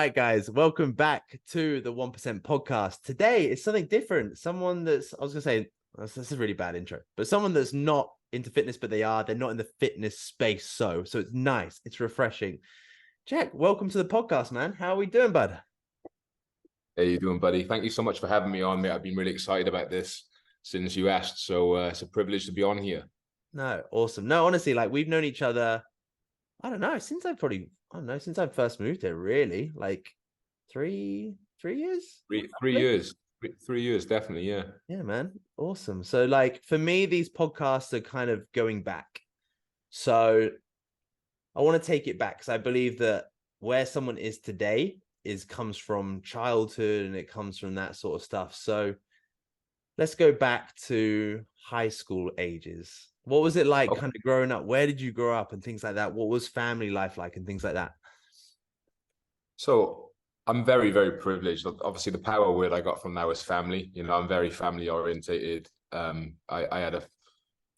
right, guys, welcome back to the 1% podcast. Today is something different. Someone that's, I was going to say, this is a really bad intro, but someone that's not into fitness, but they're not in the fitness space. So it's nice. It's refreshing. Jack, welcome to the podcast, man. How are we doing, bud? How you doing, buddy? Thank you so much for having me on, mate. I've been really excited about this since you asked. So it's a privilege to be on here. No, awesome. No, honestly, like we've known each other, I don't know, since I first moved here, really. Like three years? Three years. 3 years, definitely, yeah. Yeah, man. Awesome. So like for me, these podcasts are kind of going back. So I want to take it back because I believe that where someone is today comes from childhood and it comes from that sort of stuff. So let's go back to high school ages. What was it like kind of growing up? Where did you grow up and things like that? What was family life like and things like that? So I'm very, very privileged. Obviously, the power word I got from that was family. You know, I'm very family orientated. I had a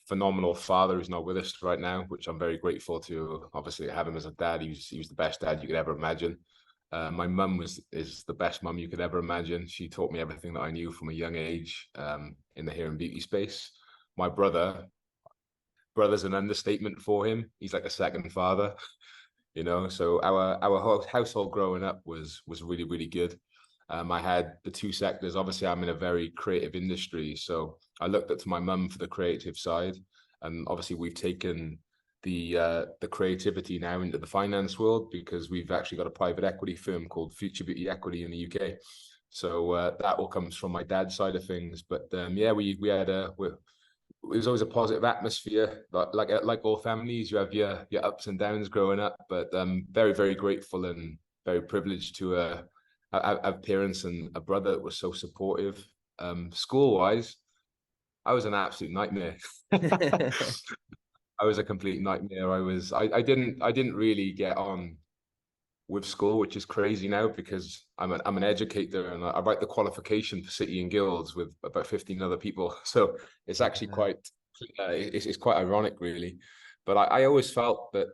phenomenal father who's not with us right now, which I'm very grateful to. Obviously, have him as a dad. He was the best dad you could ever imagine. My mum is the best mum you could ever imagine. She taught me everything that I knew from a young age in the hair and beauty space. My brother's an understatement for him. He's like a second father, you know. So our whole household growing up was really, really good. I had the two sectors. Obviously, I'm in a very creative industry, so I looked up to my mum for the creative side, and obviously we've taken the creativity now into the finance world because we've actually got a private equity firm called Future Beauty Equity in the UK. So that all comes from my dad's side of things. But yeah, we had it was always a positive atmosphere. But like all families, you have your ups and downs growing up. But very, very grateful and very privileged to have parents and a brother that was so supportive. School wise, I was an absolute nightmare. I was a complete nightmare. I didn't really get on with school, which is crazy now because I'm an educator and I write the qualification for City and Guilds with about 15 other people. So it's actually quite it's quite ironic, really. But I always felt that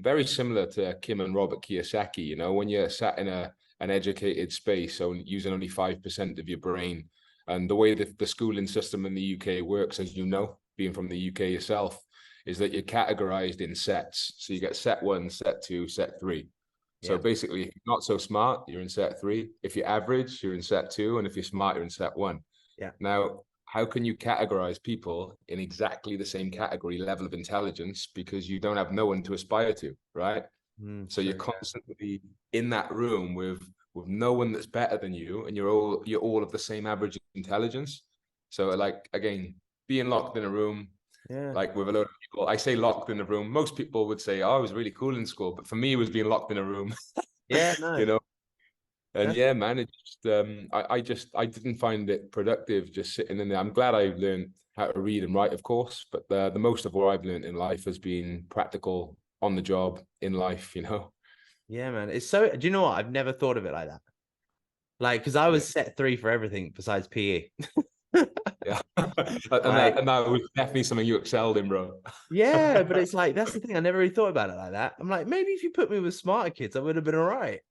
very similar to Kim and Robert Kiyosaki, you know, when you're sat in an educated space, so using only 5% of your brain, and the way that the schooling system in the UK works, as you know, being from the UK yourself, is that you're categorized in sets. So you get set one, set two, set three. So basically, if you're not so smart, you're in set three. If you're average, you're in set two. And if you're smart, you're in set one. Yeah. Now, how can you categorize people in exactly the same category level of intelligence because you don't have no one to aspire to, right? So you're constantly in that room with no one that's better than you, and you're all of the same average intelligence. So like, again, being locked in a room, like with a lot of people, I say locked in a room. Most people would say, "Oh, I was really cool in school," but for me, it was being locked in a room. Yeah, no, you know. And yeah, man, it just I didn't find it productive just sitting in there. I'm glad I learned how to read and write, of course, but the most of what I've learned in life has been practical, on the job, in life. You know. Yeah, man. It's so. Do you know what? I've never thought of it like that. Like, because I was set three for everything besides PE. Yeah, and that was definitely something you excelled in, bro. Yeah, but it's like that's the thing. I never really thought about it like that. I'm like, maybe if you put me with smarter kids, I would have been all right.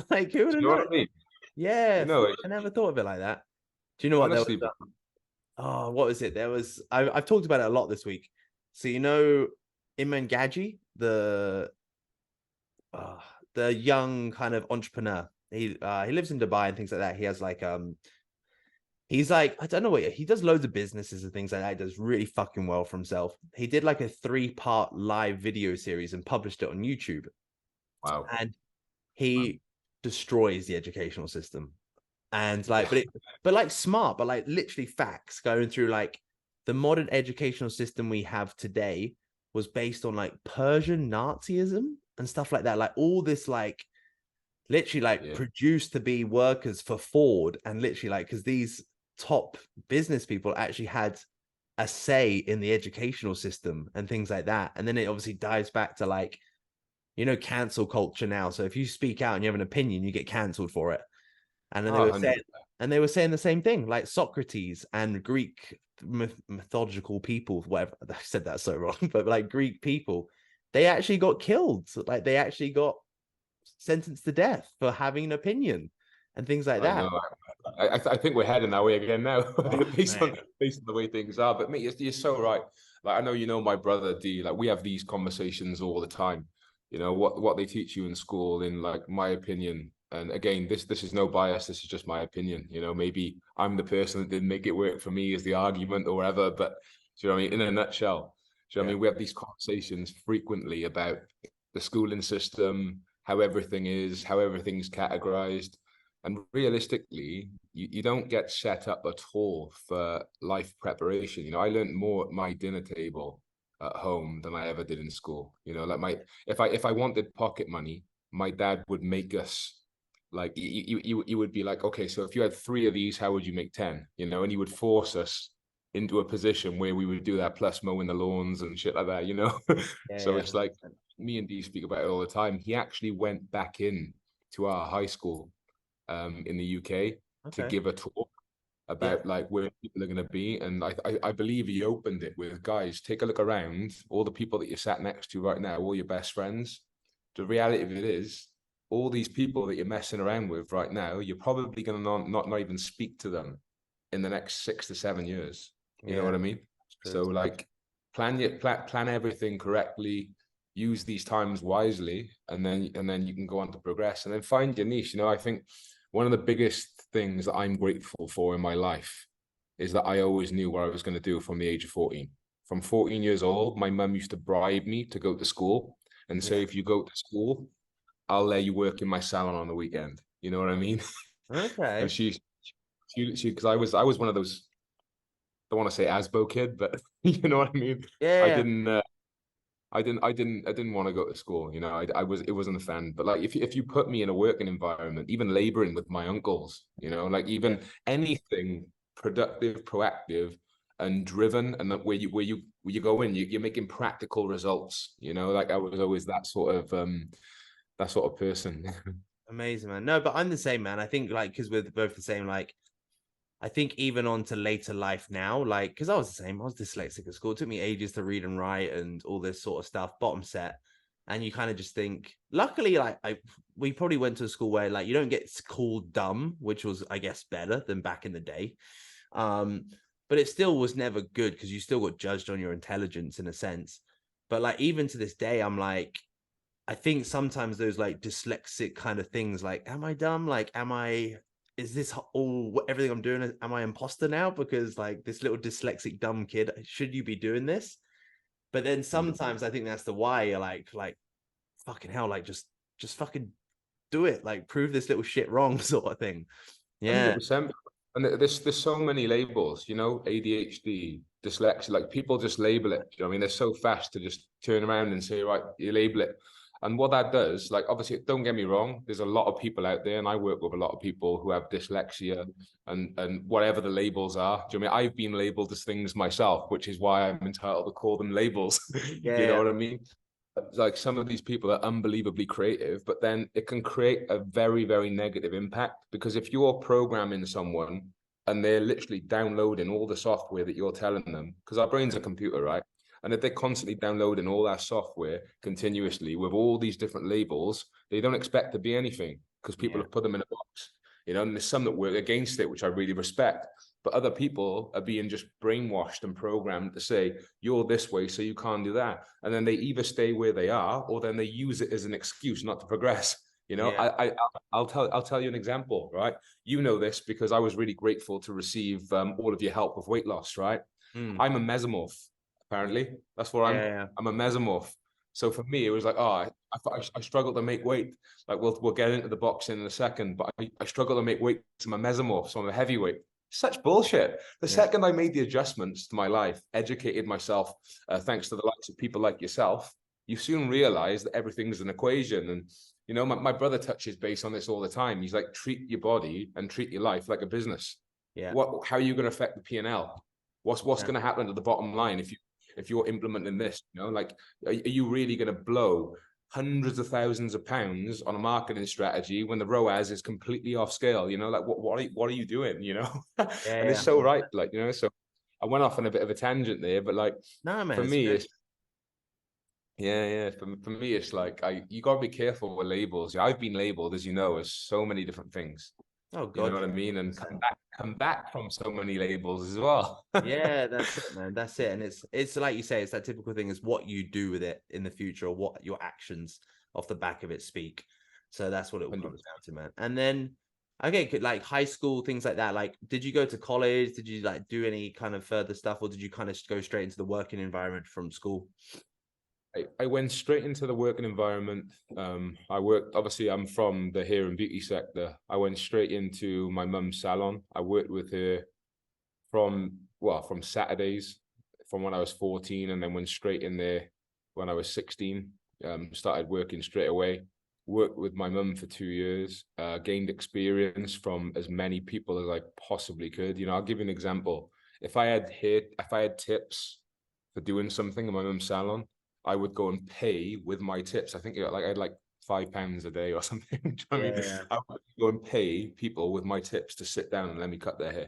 Like, who would have You know known? what I mean? Yeah, You know, I never thought of it like that. Do you know what? honestly, There was, oh, what was it? There was. I've talked about it a lot this week. So you know, Imran Gaji, uh, the young kind of entrepreneur. He lives in Dubai and things like that. He has like he's like, I don't know what he does, loads of businesses and things like that. He does really fucking well for himself. He did like a 3-part live video series and published it on YouTube. wow. And he destroys the educational system. And like, but like smart, but like literally facts going through like the modern educational system we have today was based on like Persian Nazism and stuff like that. Like all this, like literally like produced to be workers for Ford and literally like, because these top business people actually had a say in the educational system and things like that. And then it obviously dives back to like, you know, cancel culture now. So if you speak out and you have an opinion, you get canceled for it. And then they were saying the same thing, like Socrates and Greek mythological people, whatever. I said that so wrong, but like Greek people, they actually got killed. Like they actually got sentenced to death for having an opinion and things like I that. know. I think we're heading that way again now, Oh, based on man. the way things are. But mate, you're so right. Like I know you know my brother D. Like we have these conversations all the time. You know what they teach you in school, in like my opinion. And again, this is no bias. This is just my opinion. You know, maybe I'm the person that didn't make it work for me, is the argument or whatever. But do you know what I mean? In a nutshell, do you know what I Yeah. mean? We have these conversations frequently about the schooling system, how everything is, how everything's categorized. And realistically, you don't get set up at all for life preparation. You know, I learned more at my dinner table at home than I ever did in school. You know, like if I wanted pocket money, my dad would make us like you would be like, okay, so if you had 3 of these, how would you make 10? You know, and he would force us into a position where we would do that plus mowing the lawns and shit like that, you know. Yeah. So Yeah. it's like me and Dee speak about it all the time. He actually went back in to our high school in the UK to Okay. give a talk Yeah. about like where people are going to be. And I believe he opened it with, guys, take a look around, all the people that you're sat next to right now, all your best friends. The reality of it is, all these people that you're messing around with right now, you're probably going to not even speak to them in the next 6 to 7 years. You know Yeah. what I mean? It's true. So like plan everything correctly, use these times wisely, and then you can go on to progress and then find your niche. You know, I think one of the biggest things that I'm grateful for in my life is that I always knew what I was going to do from the age of 14. From 14 years old, my mum used to bribe me to go to school and say, Yeah. if you go to school, I'll let you work in my salon on the weekend. You know what I mean? And Okay. because I was one of those, I don't want to say Asbo kid, but you know what I mean? I Yeah. didn't I didn't want to go to school. You know, it wasn't a fan. But like if you put me in a working environment, even laboring with my uncles, you know, like Yeah. even anything productive, proactive, and driven, and that where you go in, you're making practical results. You know, like I was always that sort of person. Amazing, man. No, but I'm the same, man. I think like because we're both the same, like I think even on to later life now, like because I was the same, I was dyslexic at school. It took me ages to read and write and all this sort of stuff, bottom set. And you kind of just think, luckily, like we probably went to a school where like you don't get called dumb, which was, I guess, better than back in the day. Um, but it still was never good because you still got judged on your intelligence in a sense. But like even to this day, I'm like, I think sometimes those like dyslexic kind of things, like, am I dumb? Like, is this all everything I'm doing? Am I imposter now? Because like this little dyslexic dumb kid, should you be doing this? But then sometimes I think that's the why you're like, fucking hell, like just fucking do it, like prove this little shit wrong, sort of thing. Yeah. 100%. And there's so many labels, you know, ADHD, dyslexia, like people just label it. You know, I mean, they're so fast to just turn around and say, right, you label it. And what that does, like, obviously, don't get me wrong, there's a lot of people out there, and I work with a lot of people who have dyslexia and whatever the labels are. Do you know what I mean? I've been labeled as things myself, which is why I'm entitled to call them labels. You know Yeah. what I mean? Like some of these people are unbelievably creative, but then it can create a very, very negative impact, because if you're programming someone and they're literally downloading all the software that you're telling them, because our brain's a computer, right? And if they're constantly downloading all that software continuously with all these different labels, they don't expect to be anything because people Yeah. have put them in a box, you know, and there's some that work against it, which I really respect. But other people are being just brainwashed and programmed to say, you're this way, so you can't do that. And then they either stay where they are, or then they use it as an excuse not to progress. You know, Yeah. I'll tell you an example, right? You know this because I was really grateful to receive all of your help with weight loss, right? Mm. I'm a mesomorph, apparently. That's what I'm. Yeah. I'm a mesomorph. So for me, it was like, oh, I struggle to make weight. Like we'll get into the boxing in a second, but I struggle to make weight. I'm a mesomorph, so I'm a heavyweight. Such bullshit. The Yeah. second I made the adjustments to my life, educated myself, thanks to the likes of people like yourself, you soon realize that everything's an equation. And, you know, my brother touches base on this all the time. He's like, treat your body and treat your life like a business. Yeah. How are you going to affect the P&L? What's Yeah. going to happen to the bottom line if you're implementing this? You know, like, are you really going to blow hundreds of thousands of pounds on a marketing strategy when the ROAS is completely off scale? You know, like what are you doing? You know, and it's Yeah. so right. Like, you know, so I went off on a bit of a tangent there, but like No, man, for it's me, good. Yeah. For me, it's like you gotta be careful with labels. Yeah, I've been labeled, as you know, as so many different things. Oh You know God. what I mean? And come back from so many labels as well. Yeah, that's it, man. That's it. And it's like you say, it's that typical thing is what you do with it in the future or what your actions off the back of it speak. So that's what it all comes down to, man. And then okay, like high school, things like that. Like, did you go to college? Did you like do any kind of further stuff, or did you kind of go straight into the working environment from school? I went straight into the working environment. I worked, obviously, I'm from the hair and beauty sector. I went straight into my mum's salon. I worked with her from Saturdays from when I was 14, and then went straight in there when I was 16. Started working straight away. Worked with my mum for 2 years. Gained experience from as many people as I possibly could. You know, I'll give you an example. If I had tips for doing something in my mum's salon, I would go and pay with my tips. I think like I had like £5 a day or something. Do you know what I mean? Yeah. I would go and pay people with my tips to sit down and let me cut their hair.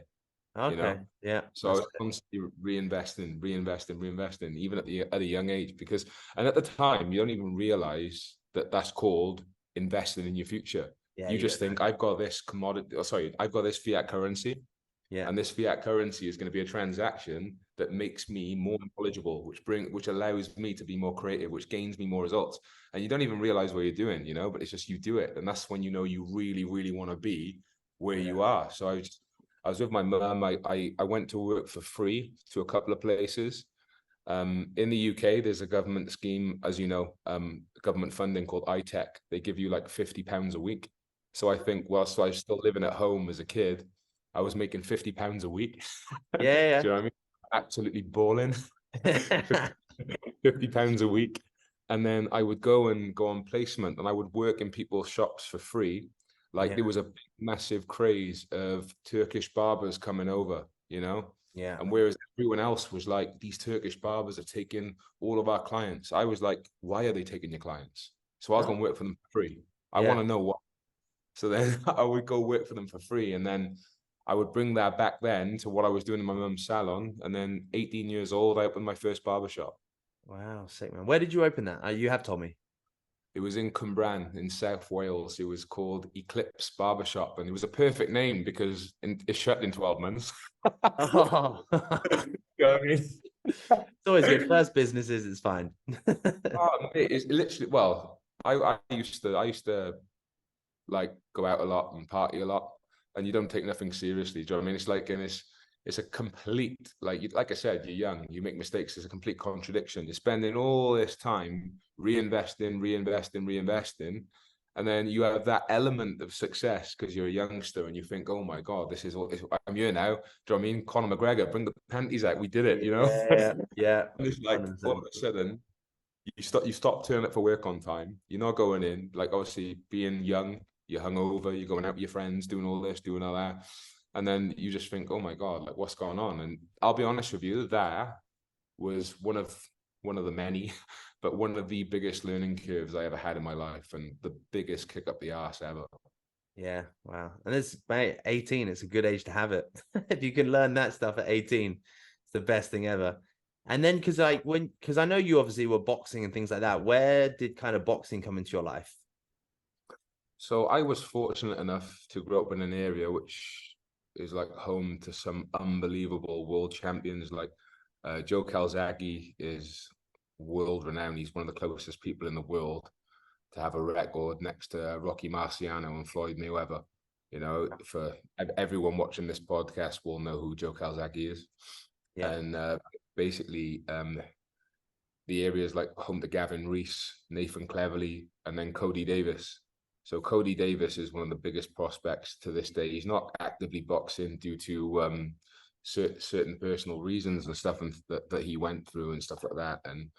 You Okay. know, Yeah. so I was constantly reinvesting, even at a young age, because and at the time you don't even realize that that's called investing in your future. Yeah. You You just don't know. think I've got this commodity, I've got this fiat currency, Yeah. and this fiat currency is going to be a transaction that makes me more knowledgeable, which allows me to be more creative, which gains me more results. And you don't even realize what you're doing, you know, but it's just you do it, and that's when you know you really, really want to be where Yeah. you are. So I was with my mum. I went to work for free to a couple of places. In the UK, there's a government scheme, as you know, government funding called iTech. They give you like £50 a week. So I think whilst I was still living at home as a kid, I was making £50 a week. Do Yeah. you know what I mean? Absolutely balling. Yeah. £50 a week. And then I would go on placement, and I would work in people's shops for free. Like Yeah. there was a massive craze of Turkish barbers coming over, you know? Yeah. And whereas everyone else was like, these Turkish barbers are taking all of our clients, I was like, why are they taking your clients? So I'll go and work for them for free. I Yeah. want to know what. So then I would go work for them for free. And then I would bring that back then to what I was doing in my mum's salon. And then 18 years old, I opened my first barber shop. Wow, sick, man. Where did you open that? You have told me. It was in Cwmbran in South Wales. It was called Eclipse Barbershop, and it was a perfect name because it shut in 12 months. Oh, You know what I mean? it's always good. First businesses, it's fine. Oh, mate, it's literally, well, I used to like go out a lot and party a lot, and you don't take nothing seriously. Do you know what I mean? It's like, and it's a complete, like I said, you're young, you make mistakes. It's a complete contradiction. You're spending all this time reinvesting, and then you have that element of success because you're a youngster and you think, oh my god, this is what I'm here now. Do you know what I mean? Conor McGregor, bring the panties out. We did it, you know. Yeah. And it's like all 100%. of a sudden you stop turning up for work on time. You're not going in. Like obviously being young, you're hungover, you're going out with your friends, doing all this, doing all that. And then you just think, oh my God, like what's going on? And I'll be honest with you, that was one of the many, but one of the biggest learning curves I ever had in my life, and the biggest kick up the ass ever. Yeah, wow. And it's, mate, 18, it's a good age to have it. If you can learn that stuff at 18, it's the best thing ever. And then because I know you obviously were boxing and things like that, where did kind of boxing come into your life? So I was fortunate enough to grow up in an area which is like home to some unbelievable world champions. Like Joe Calzaghe is world renowned. He's one of the closest people in the world to have a record next to Rocky Marciano and Floyd Mayweather. You know, for everyone watching this podcast will know who Joe Calzaghe is. Yeah. And basically, the areas like home to Gavin Rees, Nathan Cleverly, and then Cody Davis. So Cody Davis is one of the biggest prospects to this day. He's not actively boxing due to certain personal reasons and stuff that he went through and stuff like that. And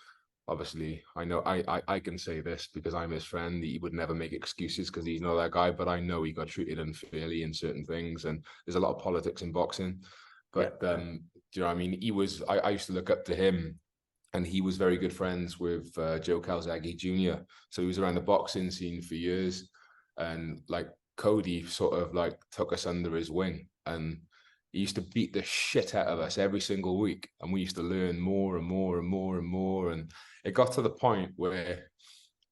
obviously, I know I can say this because I'm his friend. He would never make excuses because he's not that guy. But I know he got treated unfairly in certain things, and there's a lot of politics in boxing. Yeah. But do you know what I mean? I used to look up to him, and he was very good friends with Joe Calzaghe Jr. So he was around the boxing scene for years, and like Cody sort of like took us under his wing, and he used to beat the shit out of us every single week, and we used to learn more and more and more and more. And it got to the point where,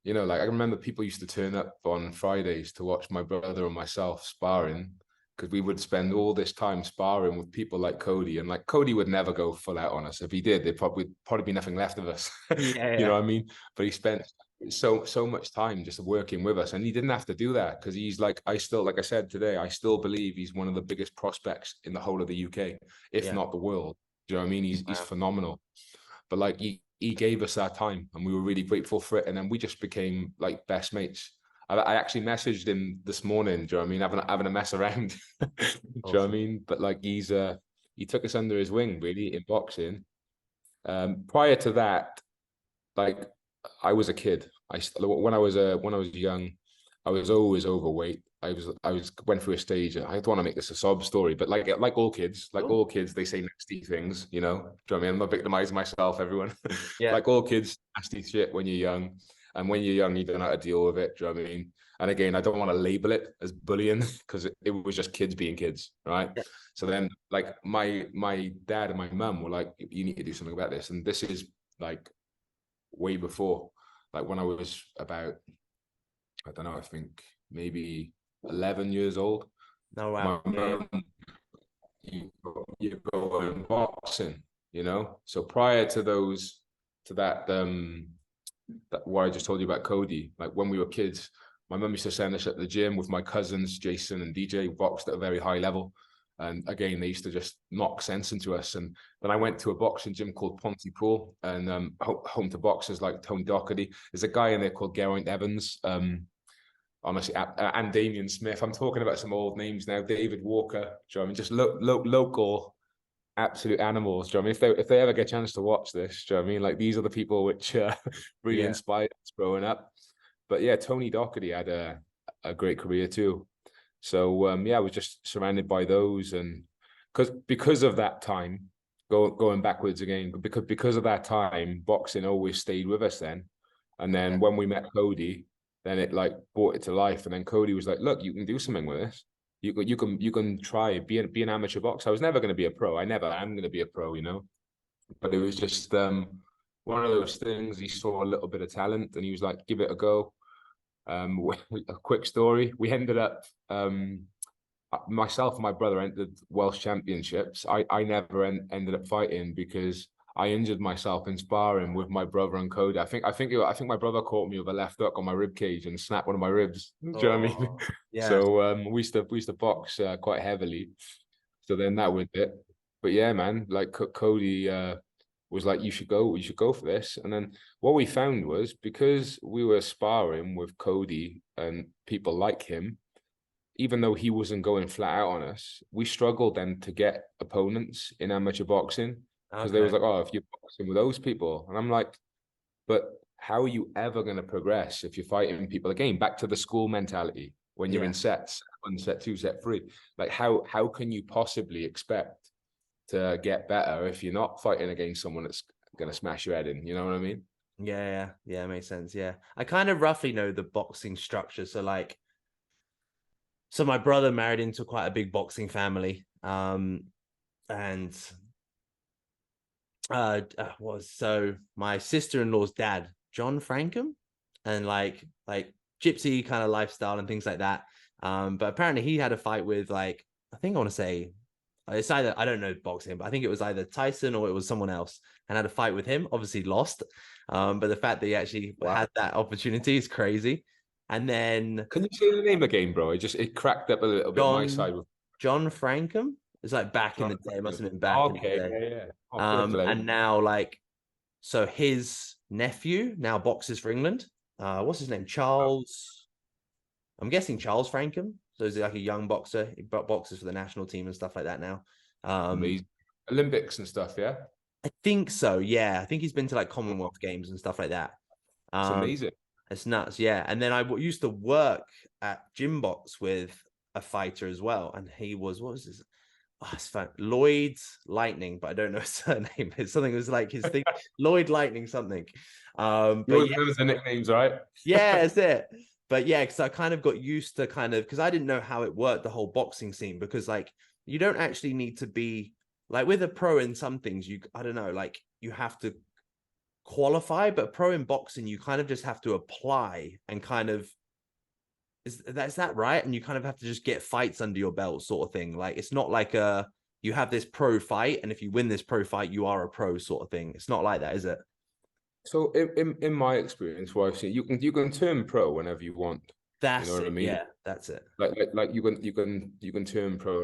you know, like I remember people used to turn up on Fridays to watch my brother and myself sparring, because we would spend all this time sparring with people like Cody, and like Cody would never go full out on us. If he did, there'd probably be nothing left of us. Yeah, You know what I mean? But he spent so much time just working with us, and he didn't have to do that, because he's like, I still, like I said today, I still believe he's one of the biggest prospects in the whole of the UK, if yeah. not the world. Do you know what I mean? He's phenomenal. But like he gave us that time, and we were really grateful for it. And then we just became like best mates. I actually messaged him this morning. Do you know what I mean? Having a mess around. Do you know what I mean? But like he took us under his wing really in boxing. Prior to that, like I was a kid. When I was young, I was always overweight. I went through a stage. I don't want to make this a sob story, but like all kids, they say nasty things, you know. Do you know what I mean? I'm not victimizing myself, everyone. Yeah. Like all kids, nasty shit when you're young. And when you're young, you don't know how to deal with it. Do you know what I mean? And again, I don't want to label it as bullying, because it was just kids being kids, right? Yeah. So then like my dad and my mum were like, you need to do something about this. And this is like way before, like when I was about, I don't know, I think maybe 11 years old. No, wow. My mum, you go in boxing, you know. So prior to that what I just told you about Cody, like when we were kids, my mum used to send us at the gym with my cousins Jason and DJ, who boxed at a very high level. And again, they used to just knock sense into us. And then I went to a boxing gym called Pontypool, and home to boxers like Tony Doherty. There's a guy in there called Geraint Evans, honestly, and Damian Smith. I'm talking about some old names now. David Walker. Do you know what I mean? Just local absolute animals. Do you know what I mean? If they ever get a chance to watch this, do you know what I mean? Like these are the people which really inspired us growing up. But yeah, Tony Doherty had a great career too. So yeah, I was just surrounded by those, and because of that time, going backwards again, because of that time, boxing always stayed with us then. And then when we met Cody, then it like brought it to life. And then Cody was like, "Look, you can do something with this. You can try be an amateur boxer." I was never going to be a pro. I never am going to be a pro, you know. But it was just one of those things. He saw a little bit of talent, and he was like, "Give it a go." A quick story. We ended up myself and my brother entered Welsh Championships. I never ended up fighting because I injured myself in sparring with my brother and Cody. I think my brother caught me with a left hook on my rib cage and snapped one of my ribs. Do you know what I mean? Yeah. So we used to box quite heavily. So then that was it. But yeah, man, like Cody was like, you should go for this. And then what we found was, because we were sparring with Cody and people like him, even though he wasn't going flat out on us, we struggled then to get opponents in amateur boxing, because they was like, oh, if you're boxing with those people. And I'm like, but how are you ever going to progress if you're fighting people? Again, back to the school mentality, when you're in sets, 1 set, 2 set, 3. Like how can you possibly expect to get better if you're not fighting against someone that's going to smash your head in? You know what I mean? Yeah, makes sense. Yeah, I kind of roughly know the boxing structure. So like, so my brother married into quite a big boxing family, and so my sister-in-law's dad, John Frankham, and like gypsy kind of lifestyle and things like that. But apparently he had a fight with, like, I think I want to say, it's either, I don't know boxing, but I think it was either Tyson or it was someone else, and had a fight with him. Obviously lost. But the fact that he actually had that opportunity is crazy. And then, can you say the name again, bro? It cracked up a little bit my side. John Frankham. It's like back in the day. It must have been back in the day. Yeah. Oh, and now, like, so his nephew now boxes for England. What's his name? Charles. I'm guessing Charles Frankham. So he's like a young boxer. He boxes for the national team and stuff like that now. Olympics and stuff, yeah? I think so, yeah. I think he's been to like Commonwealth Games and stuff like that. It's amazing. It's nuts, yeah. And then I used to work at Gym Box with a fighter as well. And he was, what was his? Oh, it's fun. Lloyd Lightning, but I don't know his surname. It's something that was like his thing. Lloyd Lightning something. But you remember the nicknames, right? Yeah, that's it. But yeah, because I kind of got used to because I didn't know how it worked, the whole boxing scene, because like you don't actually need to be like with a pro in some things. I don't know, like you have to qualify, but pro in boxing, you kind of just have to apply and kind of is that right? And you kind of have to just get fights under your belt, sort of thing. Like it's not like you have this pro fight, and if you win this pro fight, you are a pro sort of thing. It's not like that, is it? So in my experience, what I've seen, you can turn pro whenever you want. You know That's what I it. mean? Yeah, that's it. Like you can turn pro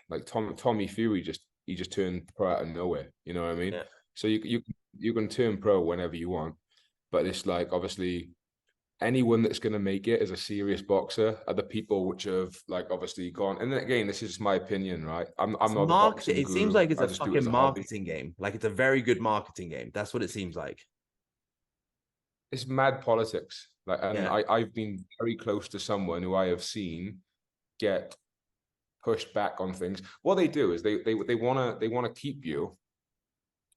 like Tommy Fury he just turned pro out of nowhere. You know what I mean? Yeah. So you can turn pro whenever you want, but it's like obviously anyone that's going to make it as a serious boxer are the people which have like obviously gone. And then again, this is just my opinion, right? I'm It's not a market. boxing It seems guru. like it's I a just do it as fucking a hobby. marketing game. Like it's a very good marketing game. That's what it seems like. It's mad politics. Like, and Yeah. I've been very close to someone who I have seen get pushed back on things. What they do is they wanna keep you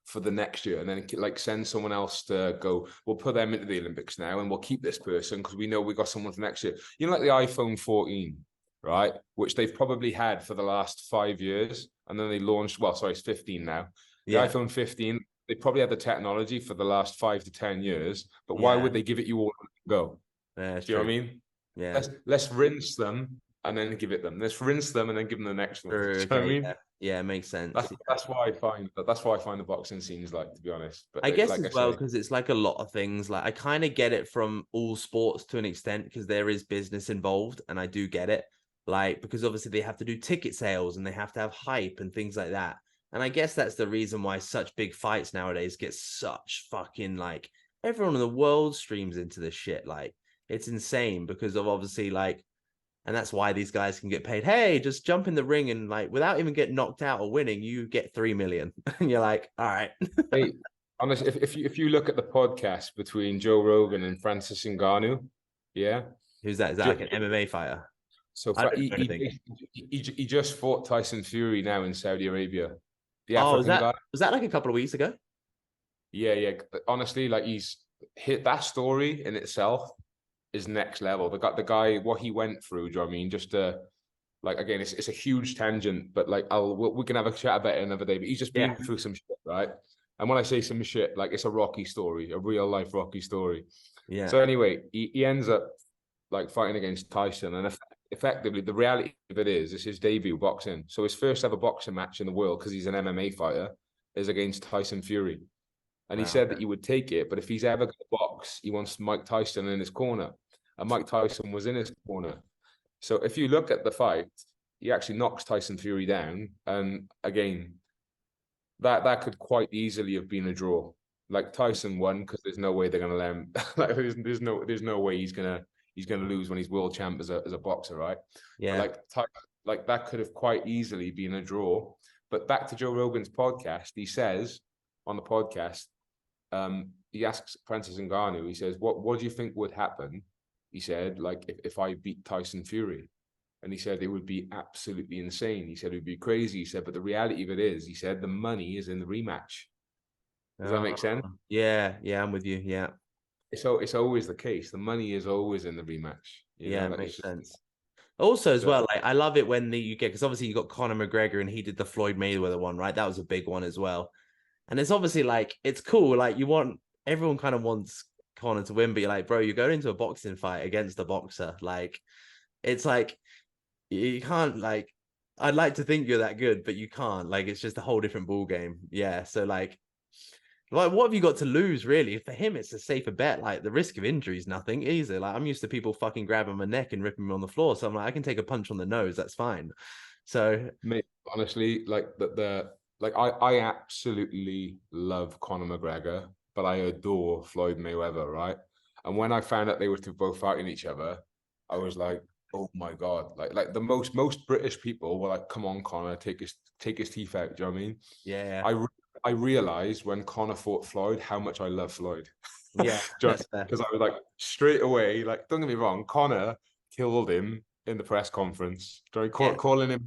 for the next year and then like send someone else to go, we'll put them into the Olympics now and we'll keep this person because we know we got someone for next year. You know, like the iPhone 14, right? Which they've probably had for the last 5 years. And then they launched, well, sorry, it's 15 now. The Yeah. iPhone 15, they probably had the technology for the last 5 to 10 years, but why Yeah. would they give it you all go? Yeah, it's Do you know true. what I mean? Yeah. Let's rinse them and then give it them. Let's rinse them and then give them the next one. Do True. you know what I Okay. mean? Yeah. Yeah, it makes sense. That's Yeah. that's why I find that's why I find the boxing scenes like, to be honest. But I guess like I as well, say, because it's like a lot of things. Like I kind of get it from all sports to an extent because there is business involved, and I do get it. Like because obviously they have to do ticket sales and they have to have hype and things like that. And I guess that's the reason why such big fights nowadays get such fucking like everyone in the world streams into this shit. Like it's insane because of obviously like, and that's why these guys can get paid. Hey, just jump in the ring and like without even getting knocked out or winning, you get 3 million. And you're like, all right. hey, honestly, if you look at the podcast between Joe Rogan and Francis Ngannou, yeah, Who's that? Is that like an MMA fighter? so I don't know he, anything. he just fought Tyson Fury now in Saudi Arabia, the Oh, African guy. was that like a couple of weeks ago? Yeah, yeah. Honestly, like he's hit that story in itself is next level. The guy, what he went through. Do you know what I mean? Just like again, it's a huge tangent, but like we can have a chat about it another day. But he's just Yeah. been through some shit, right? And when I say some shit, like it's a Rocky story, a real life Rocky story. Yeah. So anyway, he ends up like fighting against Tyson, and effectively the reality of it is this is his debut boxing. So his first ever boxing match in the world, because he's an MMA fighter, is against Tyson Fury. And he Wow. said that he would take it, but if he's ever going to box, he wants Mike Tyson in his corner. And Mike Tyson was in his corner. So if you look at the fight, he actually knocks Tyson Fury down. And again, that could quite easily have been a draw. Like Tyson won because there's no way they're gonna let him. Like there's no way he's gonna lose when he's world champ as a boxer, right? Yeah. But like that could have quite easily been a draw. But back to Joe Rogan's podcast, he says on the podcast, he asks Francis Ngannou, he says, what do you think would happen? He said, like if I beat Tyson Fury. And he said it would be absolutely insane. He said it would be crazy. He said, but the reality of it is, he said, the money is in the rematch. Does that make sense? Yeah. Yeah. I'm with you. Yeah. It's always the case. The money is always in the rematch. You Yeah. know, It like makes just, sense. Also, as so, well, like I love it when you get because obviously you got Conor McGregor and he did the Floyd Mayweather one, right? That was a big one as well. And it's obviously like it's cool. Like you want everyone kind of wants Conor to win, but you're like, bro, you're going into a boxing fight against a boxer. Like it's like you can't like. I'd like to think you're that good, but you can't. Like it's just a whole different ball game. Yeah. So like, what have you got to lose, really? For him, it's a safer bet. Like, the risk of injury is nothing easy. Like, I'm used to people fucking grabbing my neck and ripping me on the floor. So I'm like, I can take a punch on the nose. That's fine. So, mate, honestly, like like I absolutely love Conor McGregor, but I adore Floyd Mayweather, right? And when I found out they were both fighting each other, I was like, oh my God. Like the most British people were like, come on, Conor, take his teeth out. Do you know what I mean? yeah. I realized when Conor fought Floyd how much I love Floyd. Yeah. Just That's fair. because I was like straight away, like, don't get me wrong, Conor killed him in the press conference. Calling him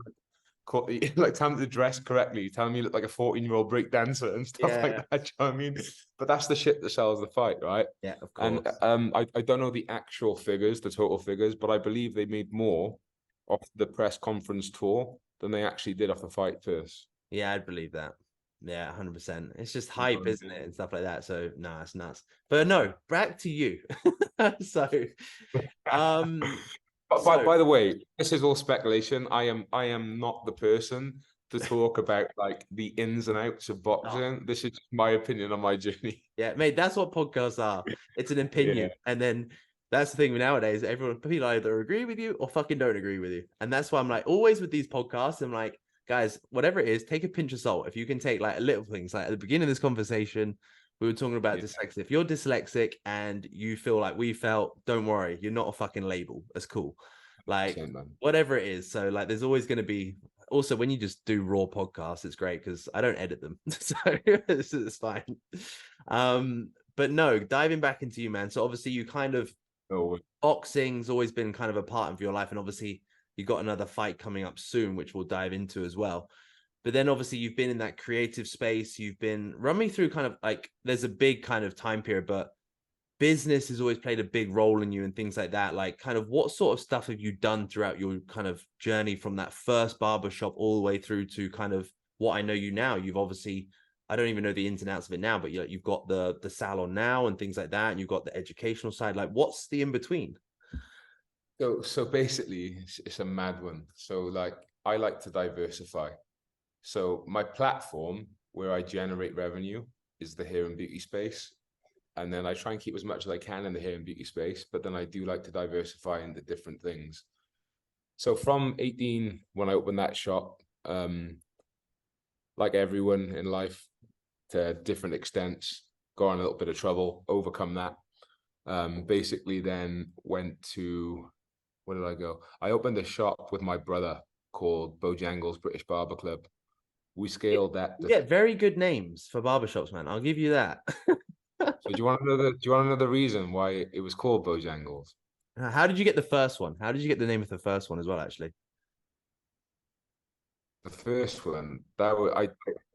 like telling him to dress correctly, telling me he looked like a 14-year-old break dancer and stuff like Yeah. that. Do you know what I mean? But that's the shit that sells the fight, right? Yeah, of And course. I don't know the actual figures, the total figures, but I believe they made more off the press conference tour than they actually did off the fight first. Yeah, I'd believe that. Yeah, 100%. It's just You know hype, what I isn't mean? it? And stuff like that. So no, it's nuts. But no, back to you. So um But so by the way, this is all speculation. I am not the person to talk about like the ins and outs of oh, boxing. This is just my opinion on my journey. yeah, mate, that's what podcasts are. It's an Yeah, opinion. And then that's the thing nowadays, people either agree with you or fucking don't agree with you. And that's why I'm like, always with these podcasts, I'm like, guys, whatever it is, take a pinch of salt. If you can take like little things, like at the beginning of this conversation, we were talking about yeah, dyslexia. If you're dyslexic and you feel like we felt, don't worry, you're not a fucking label. That's cool. Like same man. whatever it is. So like there's always going to be also when you just do raw podcasts, it's great because I don't edit them. So it's fine. But no, diving back into you, man. So obviously you kind of No, boxing's always been kind of a part of your life, and obviously you got another fight coming up soon, which we'll dive into as well. But then obviously you've been in that creative space. You've been run me through kind of like there's a big kind of time period, but business has always played a big role in you and things like that. Like kind of what sort of stuff have you done throughout your kind of journey from that first barbershop all the way through to kind of what I know you now? You've obviously, I don't even know the ins and outs of it now, but you've got the salon now and things like that, and you've got the educational side. Like what's the in between? so basically, it's a mad one. So like, I like to diversify. So my platform where I generate revenue is the hair and beauty space. And then I try and keep as much as I can in the hair and beauty space, but then I do like to diversify into different things. So from 18, when I opened that shop, like everyone in life, to different extents, got in a little bit of trouble, overcome that. Basically then went to, where did I go? I opened a shop with my brother called Bojangles British Barber Club. We scaled that. You get very good names for barbershops, man. I'll give you that. So do you want to know the reason why it was called Bojangles? How did you get the first one? How did you get the name of the first one as well, actually? The first one, that was I.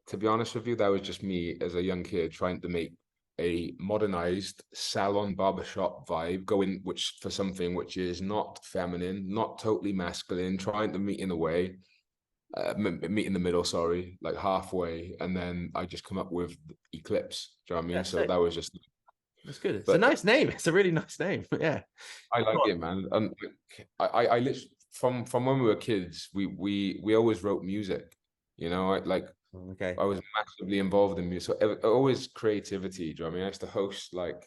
To be honest with you, that was just me as a young kid trying to make a modernized salon barbershop vibe, going which for something which is not feminine, not totally masculine, trying to meet in the way, meet in the middle. Sorry, like halfway, and then I just come up with Eclipse. Do you know what I mean? Yeah, So sick. that was just. That's good. It's a But nice name. It's a really nice name. Yeah. I like it, man. And I literally from when we were kids, we always wrote music. You know, Okay. I was massively involved in music. So always creativity. Do you know what I mean? I used to host like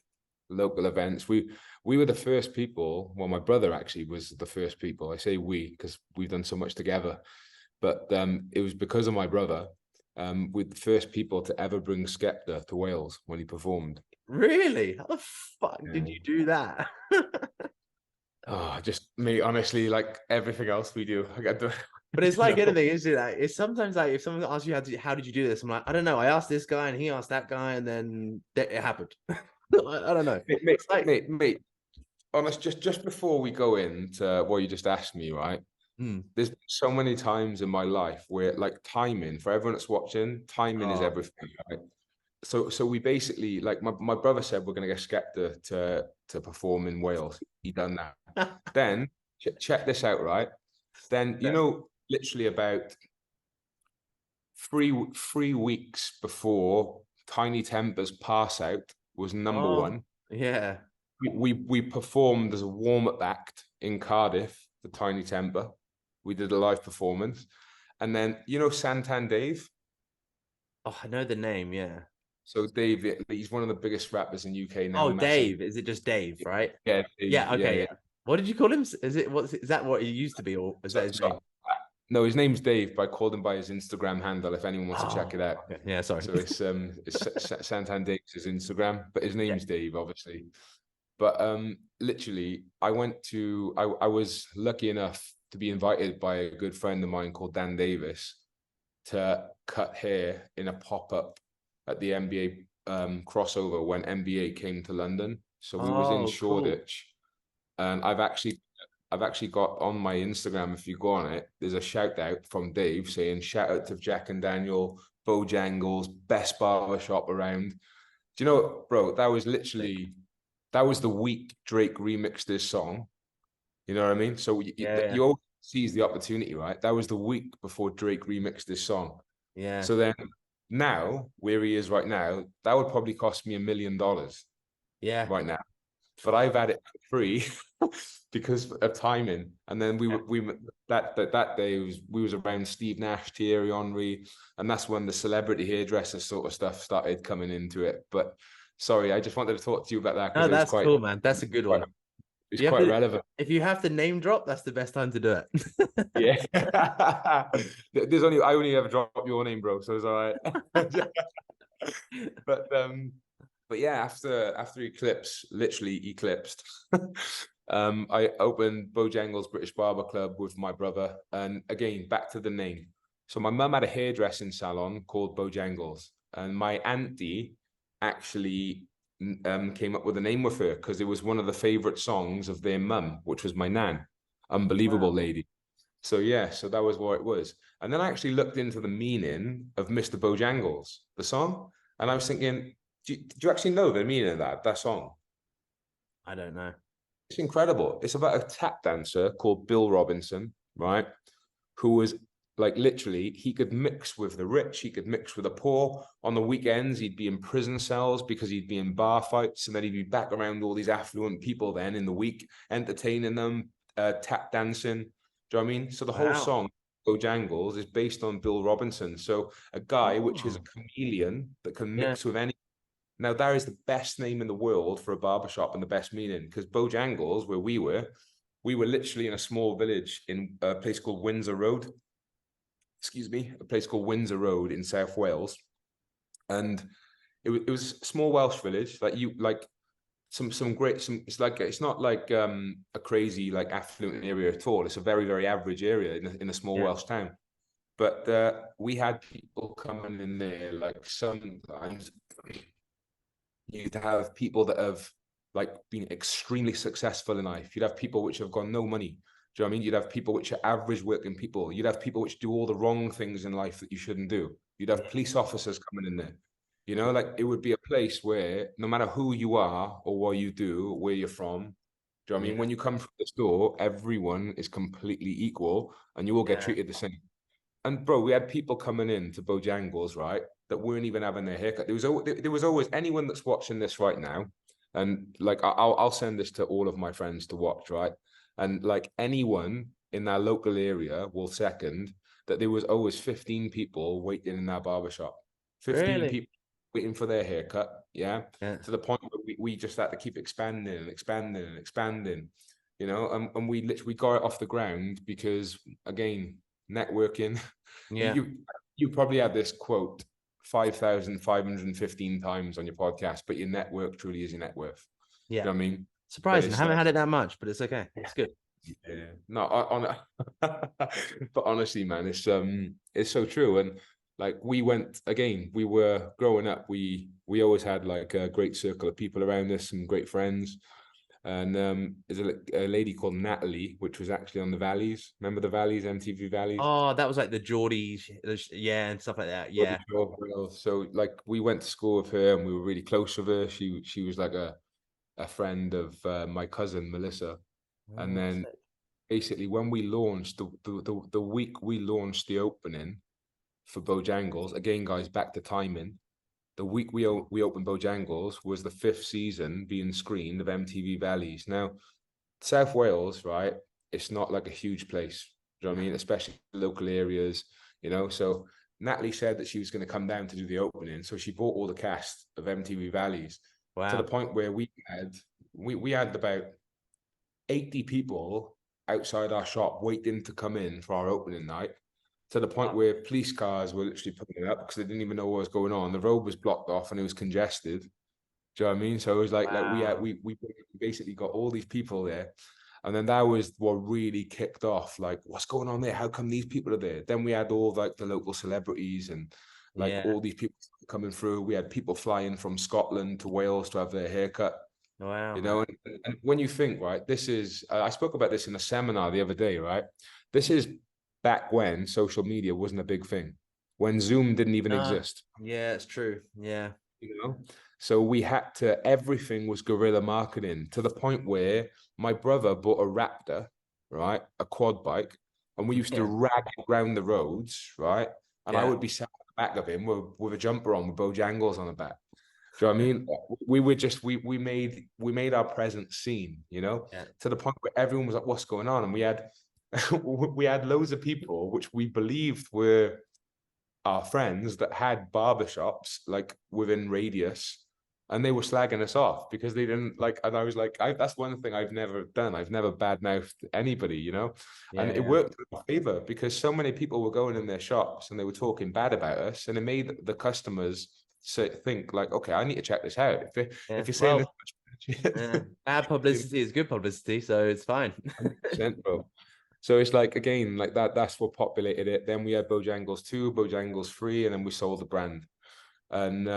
local events. We were the first people. Well, my brother actually was the first people. I say we because we've done so much together. But it was because of my brother. We're the first people to ever bring Skepta to Wales when he performed. Really? How the fuck did Yeah. you do that? Oh, just me, honestly, like everything else we do. I got to, But it's you like know. anything, isn't it? Like, it's sometimes like if someone asks you how did you do this, I'm like, I don't know. I asked this guy and he asked that guy, and then it happened. I don't know. Mate, It's like, mate, honest, just before we go into what you just asked me, right? hmm. There's been so many times in my life where like timing, for everyone that's watching, timing is Oh, everything, right? So we basically like my brother said we're gonna get Skepta to perform in Wales. He done that. Then check this out, right? Then literally about three weeks before Tiny Temper's Pass Out was number oh, one. yeah. We performed as a warm-up act in Cardiff for Tiny Temper. We did a live performance. And then Santan Dave. Oh, I know the name. Yeah. So Dave, he's one of the biggest rappers in UK now, Oh, massive. Dave. Is it just Dave? Right? Yeah, Dave, Yeah. yeah, Okay. yeah. Yeah. What did you call him? Is that what he used to be, or is that his So name? no, his name's Dave, but I called him by his Instagram handle if anyone wants to check Oh, it out. okay. Yeah. Sorry. So it's Santan Dave's his Instagram, but his Yeah. name's Dave, obviously. But literally, I was lucky enough to be invited by a good friend of mine called Dan Davis to cut hair in a pop-up at the NBA crossover when NBA came to London. So we was in Oh, cool. Shoreditch, and I've actually got on my Instagram, if you go on it, there's a shout out from Dave saying shout out to Jack and Daniel, Bojangles, best barber shop around. Do you know, bro, Sick. that was the week Drake remixed this song. You know what I mean? So Yeah. Yeah. you seize the opportunity, right? That was the week before Drake remixed this song. Yeah. So then now, where he is right now, that would probably cost me $1 million Yeah. right now. But I've had it for free because of timing. And then that day we was around Steve Nash, Thierry Henry, and that's when the celebrity hairdresser sort of stuff started coming into it. But sorry, I just wanted to talk to you about that No, because that's cool, man. That's a good one. it's You have quite to, relevant. if you have to name drop, that's the best time to do it. Yeah. I only ever drop your name, bro, so it's all right. But yeah, after Eclipse, literally eclipsed, I opened Bojangles British Barber Club with my brother. And again, back to the name. So my mum had a hairdressing salon called Bojangles, and my auntie actually came up with a name with her because it was one of the favorite songs of their mum, which was my nan. Unbelievable Wow. lady. So yeah, so that was what it was. And then I actually looked into the meaning of Mr. Bojangles, the song, and I was thinking, do you actually know the meaning of that song? I don't know. It's incredible. It's about a tap dancer called Bill Robinson, right? Who was like literally, he could mix with the rich, he could mix with the poor. On the weekends, he'd be in prison cells because he'd be in bar fights, and then he'd be back around all these affluent people then in the week, entertaining them, tap dancing. Do you know what I mean? So the whole Wow. song, Bojangles, is based on Bill Robinson. So a guy which is a Oh, chameleon that can yeah. mix with any. Now, that is the best name in the world for a barbershop and the best meaning, because Bojangles, where we were literally in a small village in a place called Windsor Road. Excuse me, a place called Windsor Road in South Wales. And it was a small Welsh village, like some great it's not like a crazy like affluent area at all. It's a very, very average area in a small Yeah. Welsh town. But we had people coming in there, like sometimes you'd have people that have like been extremely successful in life. You'd have people which have got no money. Do you know what I mean? You'd have people which are average working people. You'd have people which do all the wrong things in life that you shouldn't do. You'd have police officers coming in there. You know, like it would be a place where no matter who you are or what you do, where you're from, do you know what I Yeah. mean? When you come through this door, everyone is completely equal and you all get Yeah. treated the same. And bro, we had people coming in to Bojangles, right, that weren't even having their haircut. There was always anyone that's watching this right now, and like I'll send this to all of my friends to watch, right? And like anyone in that local area will second that there was always 15 people waiting in that barbershop. 15 Really? people waiting for their haircut, yeah. Yeah. To the point where we just had to keep expanding and expanding and expanding, you know, and we literally got it off the ground because again, networking. Yeah. You probably had this quote 5,515 times on your podcast, but your network truly is your net worth. Yeah. You know what I mean? But Surprising. I it's haven't like, had it that much, but it's okay. It's good. yeah, no, but honestly, man, it's so true. And like we went again, we were growing up, we always had like a great circle of people around us, some great friends. And there's a lady called Natalie, which was actually on the Valleys. Remember the Valleys, MTV Valleys? Oh, that was like the Geordie, yeah, and stuff like that. Yeah. So like we went to school with her and we were really close with her. She was like a friend of my cousin Melissa. And Oh, then sick. basically when we launched the week we launched the opening for Bojangles, again guys, back to timing. The week we opened Bojangles was the 5th season being screened of MTV Valleys. Now, South Wales, right? It's not like a huge place. Do you know what I mean? Especially local areas, you know. So Natalie said that she was going to come down to do the opening. So she brought all the cast of MTV Valleys to the Wow. point where we had about 80 people outside our shop waiting to come in for our opening night. To the point Wow. where police cars were literally pulling up because they didn't even know what was going on. The road was blocked off and it was congested. Do you know what I mean? So it was like Wow. we basically got all these people there, and then that was what really kicked off. Like, what's going on there? How come these people are there? Then we had all like the local celebrities and like Yeah. all these people coming through. We had people flying from Scotland to Wales to have their haircut. Wow, You man. know, and when you think, right, this is I spoke about this in a seminar the other day, right? This is back when social media wasn't a big thing, when Zoom didn't even No. exist. Yeah, it's true. Yeah. You know, so we had to, everything was guerrilla marketing to the point where my brother bought a Raptor, right, a quad bike, and we used to rag it around the roads, right? And I Yeah. would be sat at the back of him with a jumper on with Bojangles on the back. Do you know what I mean? We were just we made our presence seen, you know, Yeah. to the point where everyone was like, "What's going on?" And we had we had loads of people which we believed were our friends that had barbershops like within radius, and they were slagging us off because they didn't like. And I was like, that's one thing I've never done. I've never badmouthed anybody, you know, and it Yeah. worked in our favor because so many people were going in their shops and they were talking bad about us, and it made the customers think like, okay, I need to check this out. Yeah. If you're saying Well, this, bad publicity is good publicity, so it's fine. 100%, bro. So it's like again, like that's what populated it. Then we had Bojangles 2, Bojangles 3, and then we sold the brand. And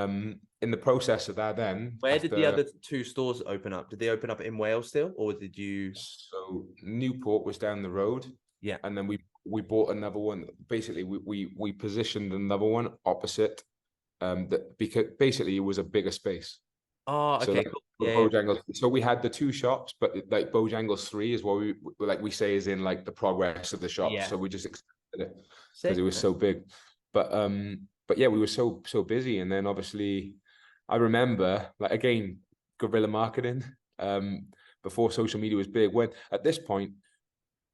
in the process of that, then Where did the after other two stores open up? Did they open up in Wales still, or did you? so Newport was down the road, Yeah. and then we bought another one. Basically, we positioned another one opposite. That because basically it was a bigger space. Oh, So okay, like cool. Yeah, yeah. Bojangles, so we had the two shops, but like Bojangles 3 is what we like we say is in like the progress of the shop. Yeah. So we just extended it because it Sick, was man. so big. But yeah, we were so busy. And then obviously I remember like again, guerrilla marketing, before social media was big, when at this point,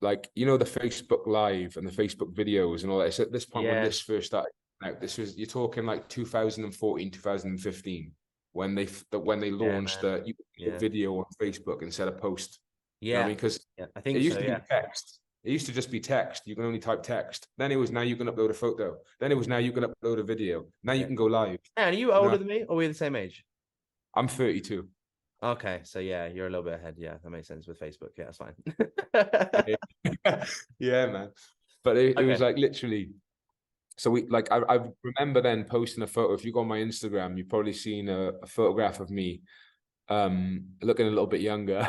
like you know, the Facebook Live and the Facebook videos and all that. So at this point when Yeah. this first started out, this was you're talking like 2014, 2015 when they Yeah, launched man. the Yeah. video on Facebook instead of post. You know what I Yeah. mean? Because Yeah. I it think used so. to be Yeah. text. It used to just be text. You can only type text. Then it was now you can upload a photo. Then it was now you can upload a video. Now you Yeah. can go live. And are you You older know, than me, or we're the same age? I'm 32. Okay, so yeah, you're a little bit ahead. Yeah, that makes sense with Facebook. Yeah, that's fine. Yeah, man. But it was Okay. like literally. So we like I remember then posting a photo. If you go on my Instagram, you've probably seen a photograph of me looking a little bit younger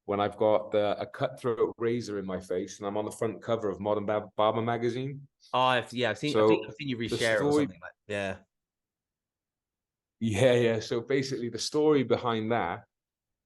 when I've got a cutthroat razor in my face and I'm on the front cover of Modern Barber magazine. Oh, I've seen. I think So I've seen you the reshare it or story, something like. Yeah. yeah. So basically, the story behind that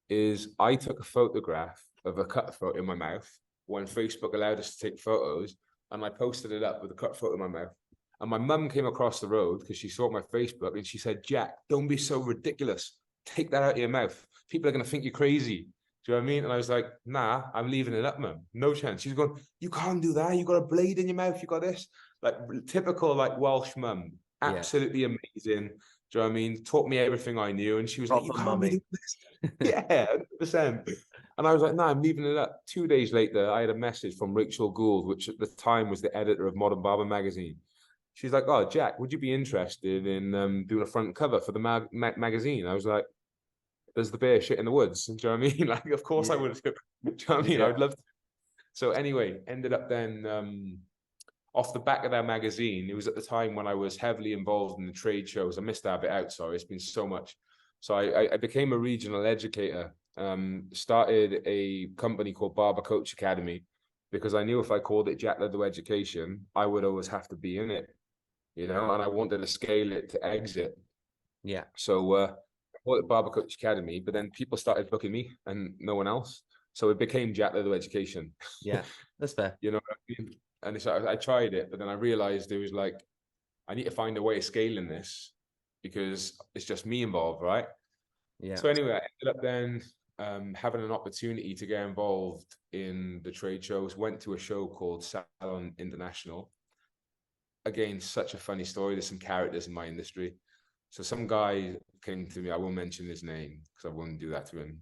is I took a photograph of a cutthroat in my mouth when Facebook allowed us to take photos, and I posted it up with a cutthroat in my mouth. And my mum came across the road because she saw my Facebook and she said, "Jack, don't be so ridiculous. Take that out of your mouth. People are going to think you're crazy." Do you know what I mean? And I was like, "Nah, I'm leaving it up, mum. No chance." She's going, "You can't do that. You got a blade in your mouth. You got this." Like typical like Welsh mum. Yeah. Absolutely amazing. Do you know what I mean? Taught me everything I knew. And she was like, "You Proper can't be mummy. doing this." Yeah, 100%. And I was like, "No, I'm leaving it up." 2 days later, I had a message from Rachel Gould, which at the time was the editor of Modern Barber magazine. She's like, "Oh, Jack, would you be interested in doing a front cover for the magazine?" I was like, "There's the bear shit in the woods." Do you know what I mean? Like, of course I Yeah. would. Do you know what I mean? Yeah. I'd love to. So anyway, ended up then off the back of that magazine. It was at the time when I was heavily involved in the trade shows. I missed that bit out. Sorry, it's been so much. So I became a regional educator. Started a company called Barber Coach Academy because I knew if I called it Jack Ludlow Education, I would always have to be in it, you know, and I wanted to scale it to exit. Yeah. So I called it Barber Coach Academy, but then people started booking me and no one else. So it became Jack Ludlow Education. Yeah. That's fair. You know what I mean? And so I tried it, but then I realized it was like, I need to find a way of scaling this because it's just me involved, right? Yeah. So anyway, I ended up then having an opportunity to get involved in the trade shows. Went to a show called Salon International. Again, such a funny story. There's some characters in my industry. So some guy came to me. I won't mention his name because I won't do that to him.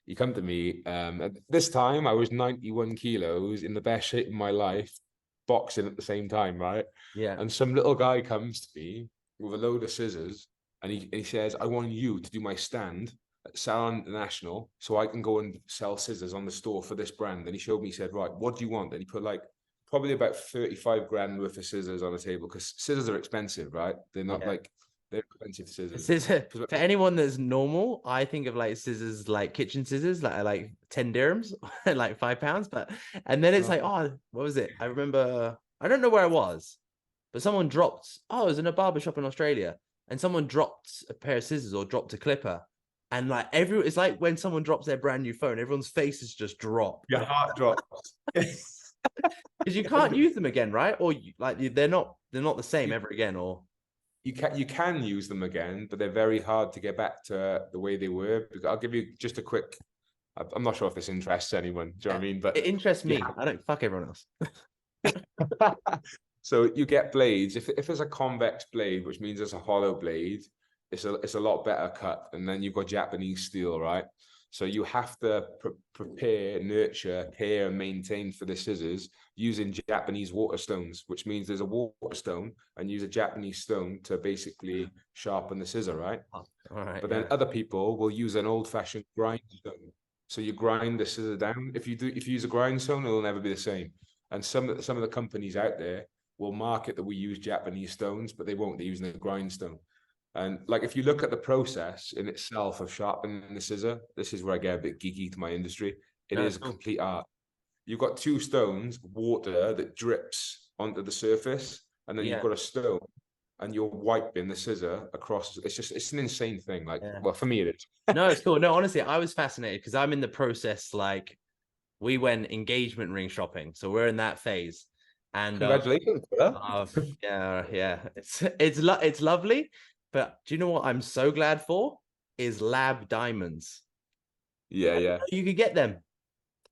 He come to me. At this time, I was 91 kilos in the best shape of my life, boxing at the same time, right? Yeah. And some little guy comes to me with a load of scissors, and he says, "I want you to do my stand at Salon International so I can go and sell scissors on the store for this brand." And he showed me, he said, "Right, what do you want?" And he put like probably about 35 grand worth of scissors on the table because scissors are expensive, right? They're not Yeah. like they're expensive scissors. Scissor for anyone that's normal, I think of like scissors, like kitchen scissors, like 10 dirhams, like £5. But and then it's like, oh, what was it? I remember, I don't know where I was, but someone dropped. Oh, I was in a barber shop in Australia, and someone dropped a pair of scissors or dropped a clipper, and like it's like when someone drops their brand new phone, everyone's faces just drop. Your heart drops. Because you can't use them again, right? Or they're not the same ever again, or You can use them again, but they're very hard to get back to the way they were. I'll give you just a quick. I'm not sure if this interests anyone. Do you know what I mean? But it interests me. I don't fuck everyone else. So you get blades. If it's a convex blade, which means it's a hollow blade, it's a lot better cut. And then you've got Japanese steel, right? So you have to prepare, nurture, care, and maintain for the scissors using Japanese waterstones, which means there's a waterstone and use a Japanese stone to basically sharpen the scissor, right? Oh, all right. But then other people will use an old-fashioned grindstone. So you grind the scissor down. If you use a grindstone, it'll never be the same. And some of the companies out there will market that we use Japanese stones, but they won't. They're using a grindstone. And like, if you look at the process in itself of sharpening the scissor, this is where I get a bit geeky to my industry. It is a complete art. You've got two stones, water that drips onto the surface, and then you've got a stone, and you're wiping the scissor across. It's an insane thing. Like, well, for me, it is. No, it's cool. No, honestly, I was fascinated because I'm in the process. Like, we went engagement ring shopping, so we're in that phase. And congratulations, yeah, it's lovely. But do you know what I'm so glad for? Is lab diamonds. Yeah. You could get them.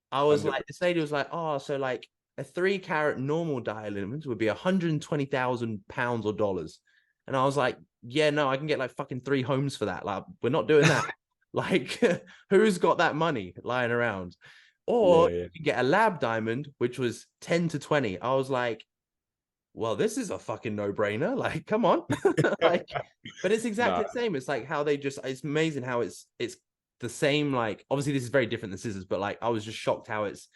I was like, this lady was like, oh, so like a 3-carat normal diamond would be £120,000 or dollars. And I was like, yeah, no, I can get like fucking 3 homes for that. Like, we're not doing that. Like, who's got that money lying around? Or you can get a lab diamond, which was 10 to 20. I was like, well, this is a fucking no-brainer. Like, come on. Like, but it's exactly the same. It's like how they just, it's amazing how it's the same. Like, obviously this is very different than scissors, but like, I was just shocked how it's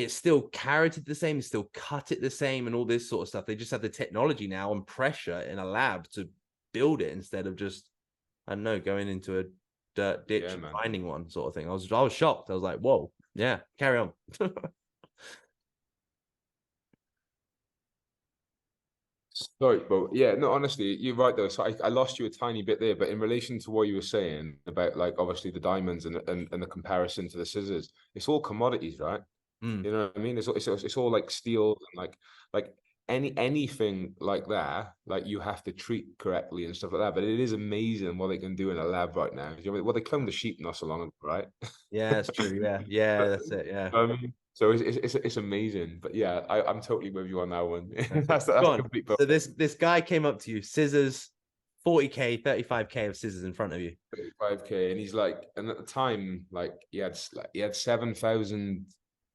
still carroted the same, it's still cut it the same, and all this sort of stuff. They just have the technology now and pressure in a lab to build it instead of just, I don't know, going into a dirt ditch and finding one sort of thing. I was shocked. I was like, whoa, yeah, carry on. Sorry, but yeah, no, honestly, you're right though. So I lost you a tiny bit there, but in relation to what you were saying about, like, obviously the diamonds and the comparison to the scissors, it's all commodities, right? You know what I mean? It's all like steel and like anything like that, like, you have to treat correctly and stuff like that. But it is amazing what they can do in a lab right now. You know, well, they cloned the sheep not so long ago, right? Yeah, that's true. Yeah, that's it. Yeah. So it's amazing. But yeah, I'm totally with you on that one. that's a complete. So this guy came up to you, scissors, 40K, 35K of scissors in front of you. 35K, and he's like, and at the time, like, he had 7,000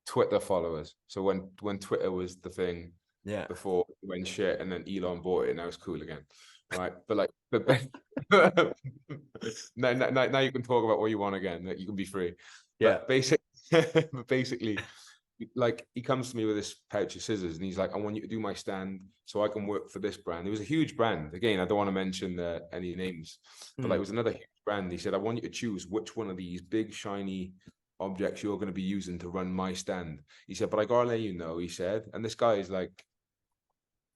Twitter followers. So when Twitter was the thing, before it went shit, and then Elon bought it, and now it's cool again, right? But now you can talk about what you want again. That you can be free. But basically, like, he comes to me with this pouch of scissors, and he's like, I want you to do my stand so I can work for this brand. It was a huge brand. Again, I don't want to mention any names, but like, it was another huge brand. He said, I want you to choose which one of these big shiny objects you're going to be using to run my stand. He said, but I gotta let you know, he said, and this guy is like,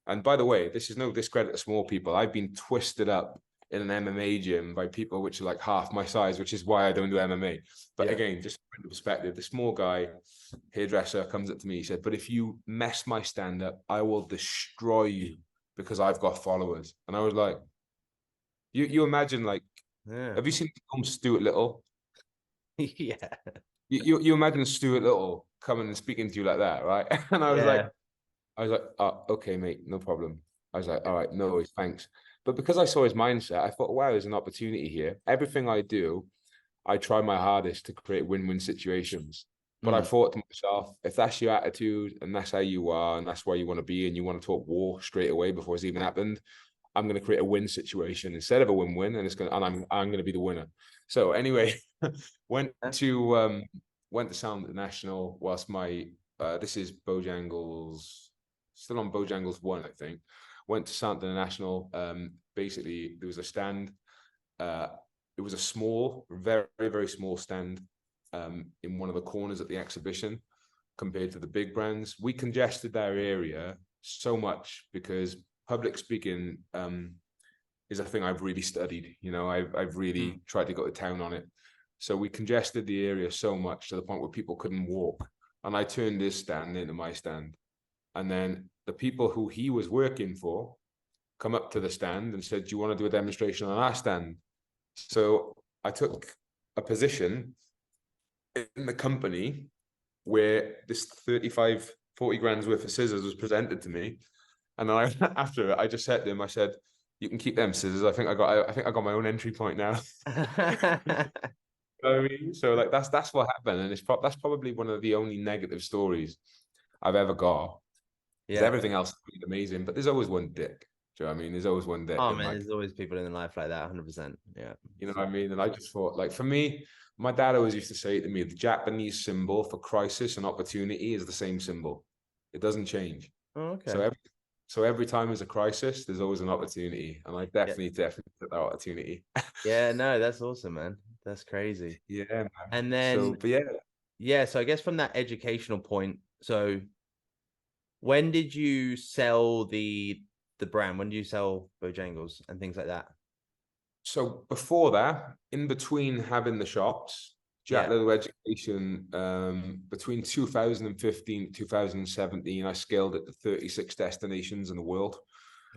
and by the way, this is no discredit to small people. I've been twisted up in an MMA gym by people which are like half my size, which is why I don't do MMA. But again, just from perspective, the small guy, hairdresser, comes up to me. He said, but if you mess my stand up, I will destroy you because I've got followers. And I was like, you imagine, like, have you seen the film Stuart Little? Yeah. You imagine Stuart Little coming and speaking to you like that, right? And I was like, oh, okay, mate, no problem. I was like, all right, no worries, thanks. But because I saw his mindset, I thought, wow, there's an opportunity here. Everything I do, I try my hardest to create win-win situations. But I thought to myself, if that's your attitude and that's how you are and that's where you want to be and you want to talk war straight away before it's even happened, I'm going to create a win situation instead of a win-win, and I'm going to be the winner. So anyway, went to Sound International whilst my this is Bojangles, still on Bojangles 1, I think. Went to Sound International. Basically, there was a stand. It was a small, very, very small stand in one of the corners at the exhibition compared to the big brands. We congested their area so much because public speaking is a thing I've really studied. You know, I've really tried to go to town on it. So we congested the area so much to the point where people couldn't walk. and I turned his stand into my stand. And then the people who he was working for come up to the stand and said, do you want to do a demonstration on our stand? So I took a position in the company where this 35, 40 grand's worth of scissors was presented to me. And then after it, I just said to him, I said, you can keep them scissors. I think I got my own entry point now. I mean, so like that's what happened, and that's probably one of the only negative stories I've ever got. Because Yeah. everything else is amazing, but there's always one dick. Do you know what I mean? There's always one dick. Oh And man, like, there's always people in life like that, 100%. Yeah. you know what I mean? And I just thought, like, for me, my dad always used to say to me, the Japanese symbol for crisis and opportunity is the same symbol. It doesn't change. Oh, okay. So every time there's a crisis, there's always an opportunity. And I definitely took that opportunity. Yeah, no, that's awesome, man. That's crazy. Yeah, man. And then but yeah. So I guess from that educational point, so when did you sell the brand? When did you sell Bojangles and things like that? So before that, in between having the shops, Jack Little Education, between 2015 2017, I scaled it to 36 destinations in the world.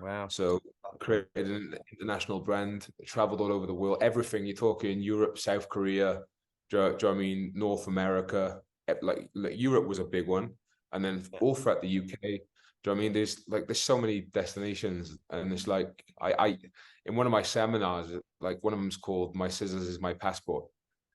Wow. So created an international brand, traveled all over the world, everything. You're talking Europe, South Korea, do you know what I mean, North America, like Europe was a big one. And then all throughout the UK. Do you know what I mean? There's so many destinations, and it's like I in one of my seminars, like one of them's called "My Scissors is My Passport,"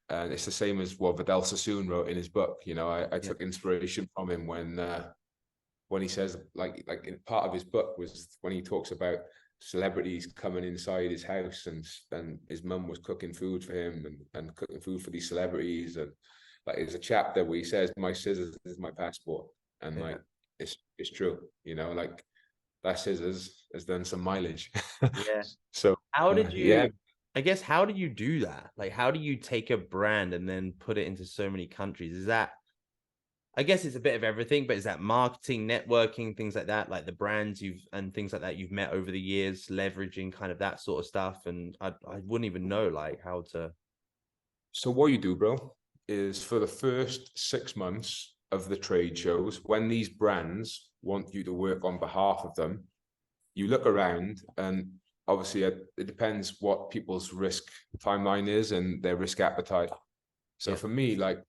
and it's the same as what Vidal Sassoon wrote in his book. You know, I took inspiration from him when he says like in part of his book was when he talks about celebrities coming inside his house and his mum was cooking food for him and cooking food for these celebrities, and like there's a chapter where he says my scissors is my passport, and like it's true, you know, like that scissors has done some mileage. Yeah. So how did you I guess how do you do that? Like how do you take a brand and then put it into so many countries? Is that I guess it's a bit of everything, but is that marketing, networking, things like that, like the brands and things like that you've met over the years, leveraging kind of that sort of stuff? And I wouldn't even know like how to. So what you do, bro, is for the first 6 months of the trade shows, when these brands want you to work on behalf of them, you look around, and obviously it depends what people's risk timeline is and their risk appetite. So for me, like,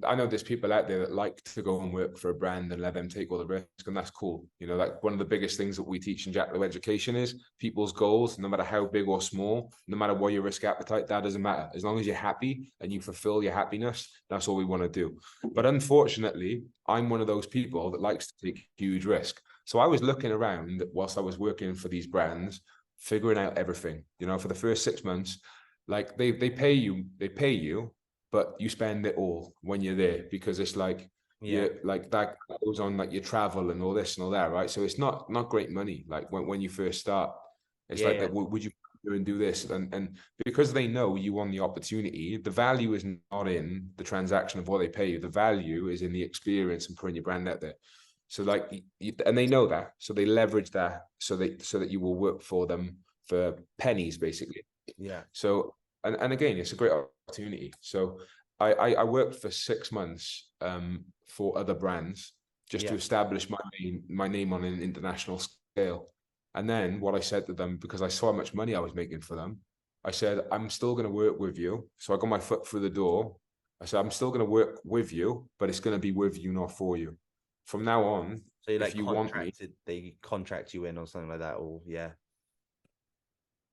I know there's people out there that like to go and work for a brand and let them take all the risk, and that's cool. You know, like one of the biggest things that we teach in Jack Low Education is people's goals, no matter how big or small, no matter what your risk appetite, that doesn't matter. As long as you're happy and you fulfill your happiness, that's all we want to do. But unfortunately, I'm one of those people that likes to take huge risk. So I was looking around whilst I was working for these brands, figuring out everything, you know, for the first 6 months, like they pay you, but you spend it all when you're there, because it's like like that goes on like your travel and all this and all that, right? So it's not great money. Like when you first start, it's like that. Would you do and do this? And because they know you want the opportunity, the value is not in the transaction of what they pay you. The value is in the experience and putting your brand out there. So like, and they know that, so they leverage that so that you will work for them for pennies, basically. Yeah. So and again, it's a great opportunity. So I worked for 6 months for other brands just to establish my name on an international scale. And then what I said to them, because I saw how much money I was making for them, I said, I'm still going to work with you. So I got my foot through the door. I said, I'm still going to work with you, but it's going to be with you, not for you. From now on, so if you want me, they contract you in or something like that, or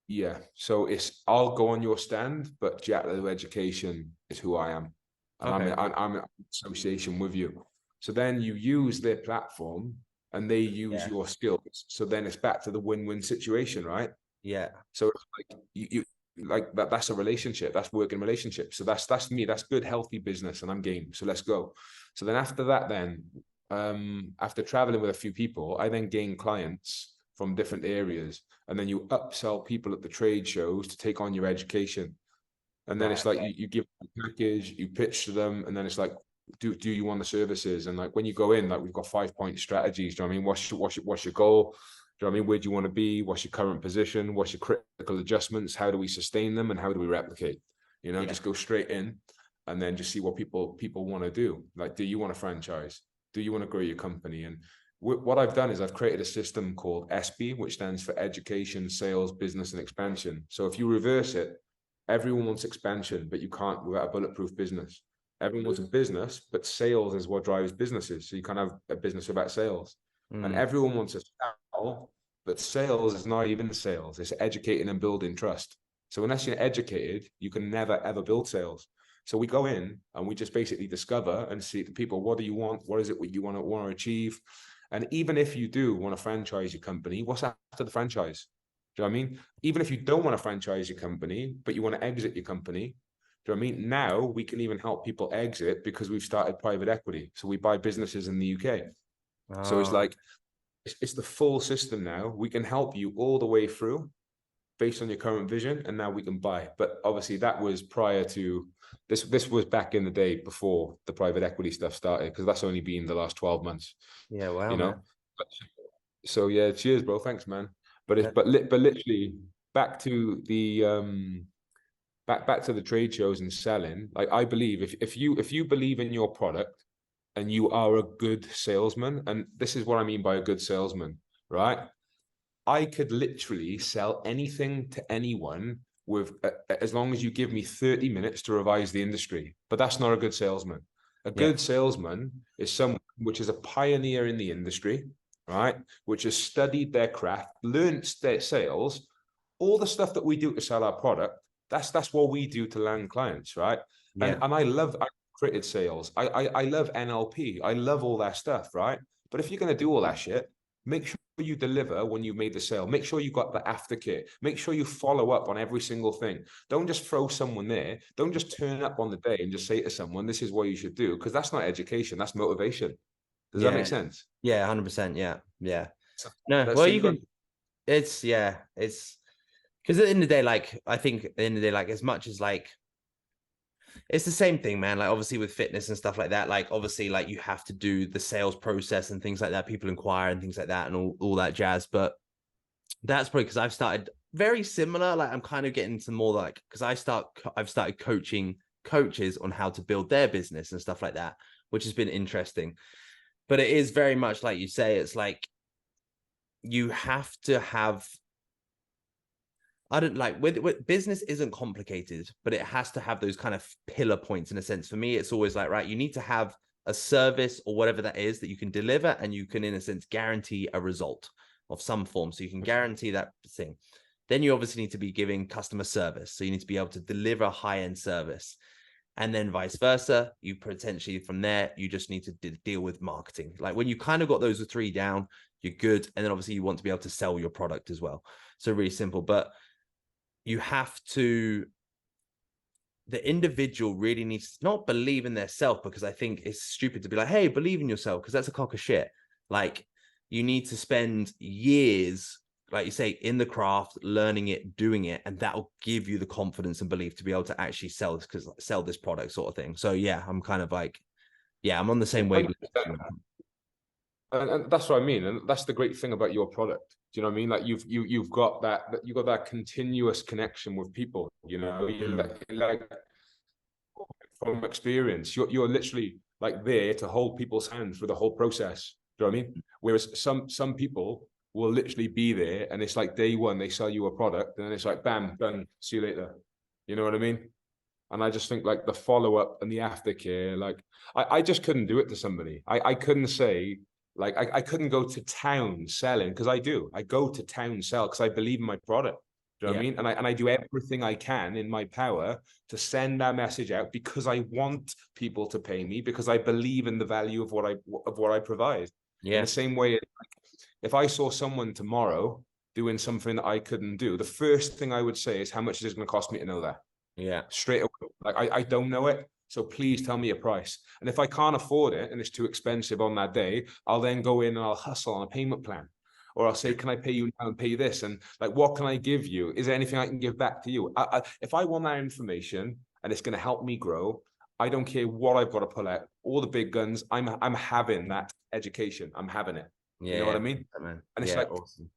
yeah. So it's I'll go on your stand, but Jack Little Education is who I am, and I'm in association with you. So then you use their platform, and they use your skills. So then it's back to the win-win situation, right? Yeah. So it's like you like that. That's a relationship. That's working relationship. So that's me. That's good, healthy business, and I'm game. So let's go. So then after that, after traveling with a few people, I then gain clients from different areas, and then you upsell people at the trade shows to take on your education. And then it's like you give them a package, you pitch to them, and then it's like, do you want the services? And like when you go in, like we've got 5-point strategies. Do you know what I mean? What's your goal? Do you know what I mean? Where do you want to be? What's your current position? What's your critical adjustments? How do we sustain them, and how do we replicate? You know, just go straight in, and then just see what people want to do. Like, do you want a franchise? do you want to grow your company? And what I've done is I've created a system called SB, which stands for Education, Sales, Business, and Expansion. So if you reverse it, everyone wants expansion, but you can't without a bulletproof business. Everyone wants a business, but sales is what drives businesses. So you can't have a business without sales. And everyone wants a sell, but sales is not even sales. It's educating and building trust. So unless you're educated, you can never, ever build sales. So we go in and we just basically discover and see the people, what do you want? What is it what you want to achieve? And even if you do want to franchise your company, what's after the franchise? Do you know what I mean? Even if you don't want to franchise your company, but you want to exit your company, do you know what I mean? Now we can even help people exit because we've started private equity. So we buy businesses in the UK. So it's like, it's the full system now. We can help you all the way through based on your current vision, and now we can buy. But obviously that was prior to this. This was back in the day before the private equity stuff started, because that's only been the last 12 months. Yeah, wow, you know. man. So yeah, cheers, bro. Thanks, man. But it's but literally back to the back to the trade shows and selling. Like, I believe if you believe in your product and you are a good salesman, and this is what I mean by a good salesman, right? I could literally sell anything to anyone with as long as you give me 30 minutes to revise the industry. But that's not a good salesman. A good salesman is someone which is a pioneer in the industry, right? Which has studied their craft, learned their sales, all the stuff that we do to sell our product. That's what we do to land clients, right? And I created sales. I love NLP. I love all that stuff, right? But if you're going to do all that shit, make sure you deliver when you made the sale. Make sure you got the aftercare. Make sure you follow up on every single thing. Don't just throw someone there. Don't just turn up on the day and just say to someone, this is what you should do, because that's not education. That's motivation. Does that make sense? Yeah, 100%. Yeah. So, No, well, you can. It's because at the end of the day, like, I think at the end of the day, like, as much as like, it's the same thing, man. Like, obviously with fitness and stuff like that, like, obviously, like, you have to do the sales process and things like that. People inquire and things like that and all that jazz. But that's probably because I've started very similar. Like, I'm kind of getting into more like, because I've started coaching coaches on how to build their business and stuff like that, which has been interesting. But it is very much like you say, it's like you have to have, I don't like with business isn't complicated, but it has to have those kind of pillar points in a sense. For me, it's always like, right, you need to have a service or whatever that is that you can deliver, and you can, in a sense, guarantee a result of some form. So you can guarantee that thing. Then you obviously need to be giving customer service. So you need to be able to deliver high-end service. And then vice versa, you potentially from there, you just need to deal with marketing. Like, when you kind of got those three down, you're good. And then obviously you want to be able to sell your product as well. So really simple, but you have to, the individual really needs to not believe in their self, because I think it's stupid to be like, hey, believe in yourself, because that's a crock of shit. Like, you need to spend years, like you say, in the craft, learning it, doing it, and that'll give you the confidence and belief to be able to actually sell this product, sort of thing. So yeah, I'm kind of like, yeah, I'm on the same wavelength. And that's what I mean, and that's the great thing about your product. Do you know what I mean? Like, you've got that continuous connection with people. You know, you're like from experience, you're literally like there to hold people's hands through the whole process. Do you know what I mean? Whereas some people will literally be there, and it's like day one they sell you a product, and then it's like, bam, done, see you later. You know what I mean? And I just think, like, the follow-up and the aftercare, like, I just couldn't do it to somebody. I couldn't say, like, I couldn't go to town selling, because I go to town sell because I believe in my product. Do you know what I mean? And I do everything I can in my power to send that message out, because I want people to pay me, because I believe in the value of what I provide. In the same way, like, if I saw someone tomorrow doing something that I couldn't do, the first thing I would say is, how much is it going to cost me to know that? Straight away. Like, I don't know it, so please tell me a price. And if I can't afford it and it's too expensive on that day, I'll then go in and I'll hustle on a payment plan. Or I'll say, can I pay you now and pay you this? And like, what can I give you? Is there anything I can give back to you? If I want that information and it's going to help me grow, I don't care what I've got to pull out. All the big guns, I'm having that education. I'm having it. You know what I mean? Man. And it's like, awesome.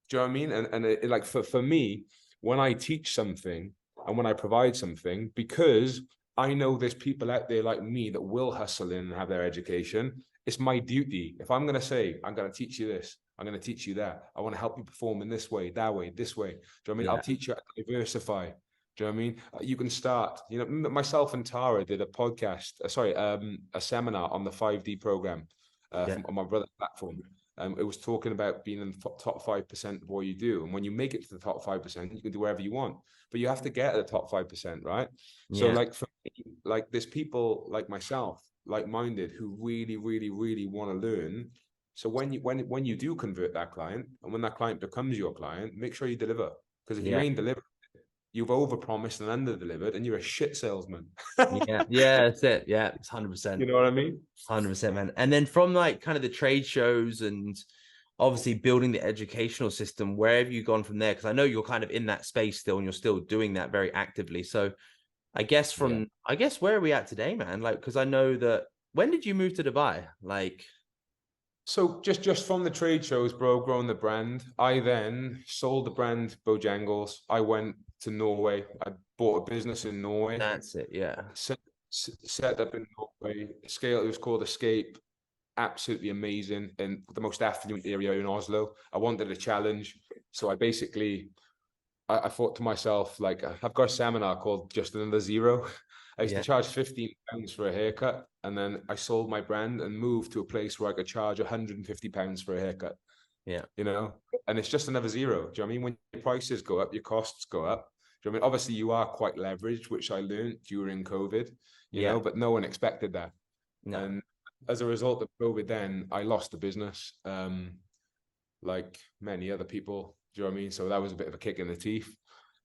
Do you know what I mean? And it, like, for me, when I teach something and when I provide something, because I know there's people out there like me that will hustle in and have their education, it's my duty. If I'm going to say, I'm going to teach you this, I'm going to teach you that, I want to help you perform in this way, that way, this way. Do you know what I mean? Yeah. I'll teach you how to diversify. Do you know what I mean? You can start, you know, myself and Tara did a podcast, a seminar on the 5D program on my brother's platform. It was talking about being in the top 5% of what you do. And when you make it to the top 5%, you can do whatever you want, but you have to get at the top 5%, right? So like, for me, like there's people like myself, like-minded, who really, really, really want to learn. So when you do convert that client, and when that client becomes your client, make sure you deliver. Because if you ain't delivered, you've overpromised and under-delivered, and you're a shit salesman. Yeah, that's it. Yeah, it's 100%. You know what I mean? 100%, man. And then from like kind of the trade shows and obviously building the educational system, where have you gone from there? Because I know you're kind of in that space still, and you're still doing that very actively. So I guess where are we at today, man? Like, because I know that, when did you move to Dubai? Like, so just from the trade shows, bro, growing the brand, I then sold the brand Bojangles. I went to Norway. I bought a business in Norway. That's it. Yeah. Set up in Norway. It was called Escape. Absolutely amazing, in the most affluent area in Oslo. I wanted a challenge, so I thought to myself, like, I've got a seminar called Just Another Zero. I used to charge £15 for a haircut, and then I sold my brand and moved to a place where I could charge £150 for a haircut. Yeah. You know, and it's just another zero. Do you know what I mean? When your prices go up, your costs go up. Do you know what I mean? Obviously, you are quite leveraged, which I learned during COVID, you know, but no one expected that. No. And as a result of COVID, then I lost the business, like many other people. Do you know what I mean? So that was a bit of a kick in the teeth.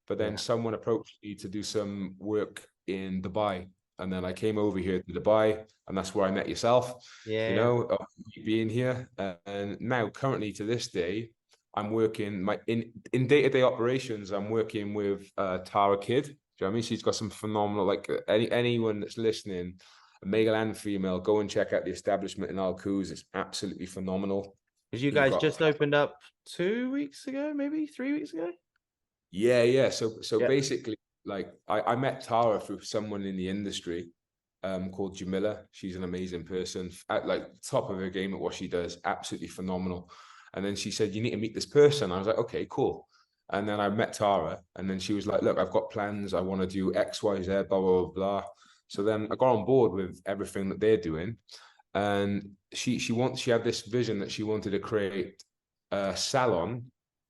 But then someone approached me to do some work in Dubai. And then I came over here to Dubai, and that's where I met yourself, you know, being here. And now currently to this day, I'm working in day-to-day operations. I'm working with Tara Kidd. Do you know what I mean? She's got some phenomenal, like anyone that's listening, male and female, go and check out the establishment in Al Quoz. It's absolutely phenomenal. Because you guys just opened up 2 weeks ago, maybe 3 weeks ago? Yeah. So basically, like I met Tara through someone in the industry called Jamila. She's an amazing person, at like top of her game at what she does, absolutely phenomenal. And then she said, you need to meet this person. I was like, okay, cool. And then I met Tara, and then she was like, look, I've got plans. I want to do X, Y, Z, blah, blah, blah. So then I got on board with everything that they're doing. And she had this vision that she wanted to create a salon.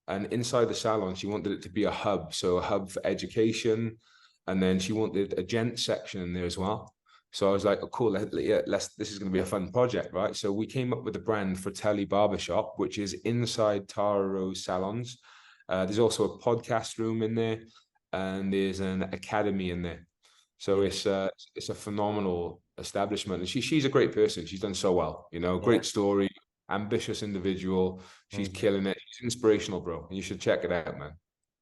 And inside the salon, she wanted it to be a hub. So a hub for education. And then she wanted a gent section in there as well. So I was like, oh, cool, this is going to be a fun project, right? So we came up with the brand Fratelli Barbershop, which is inside Tara Rose Salons. There's also a podcast room in there, and there's an academy in there. So it's a phenomenal establishment. And she's a great person. She's done so well, you know, great story, ambitious individual. She's killing it. She's inspirational, bro. And you should check it out, man.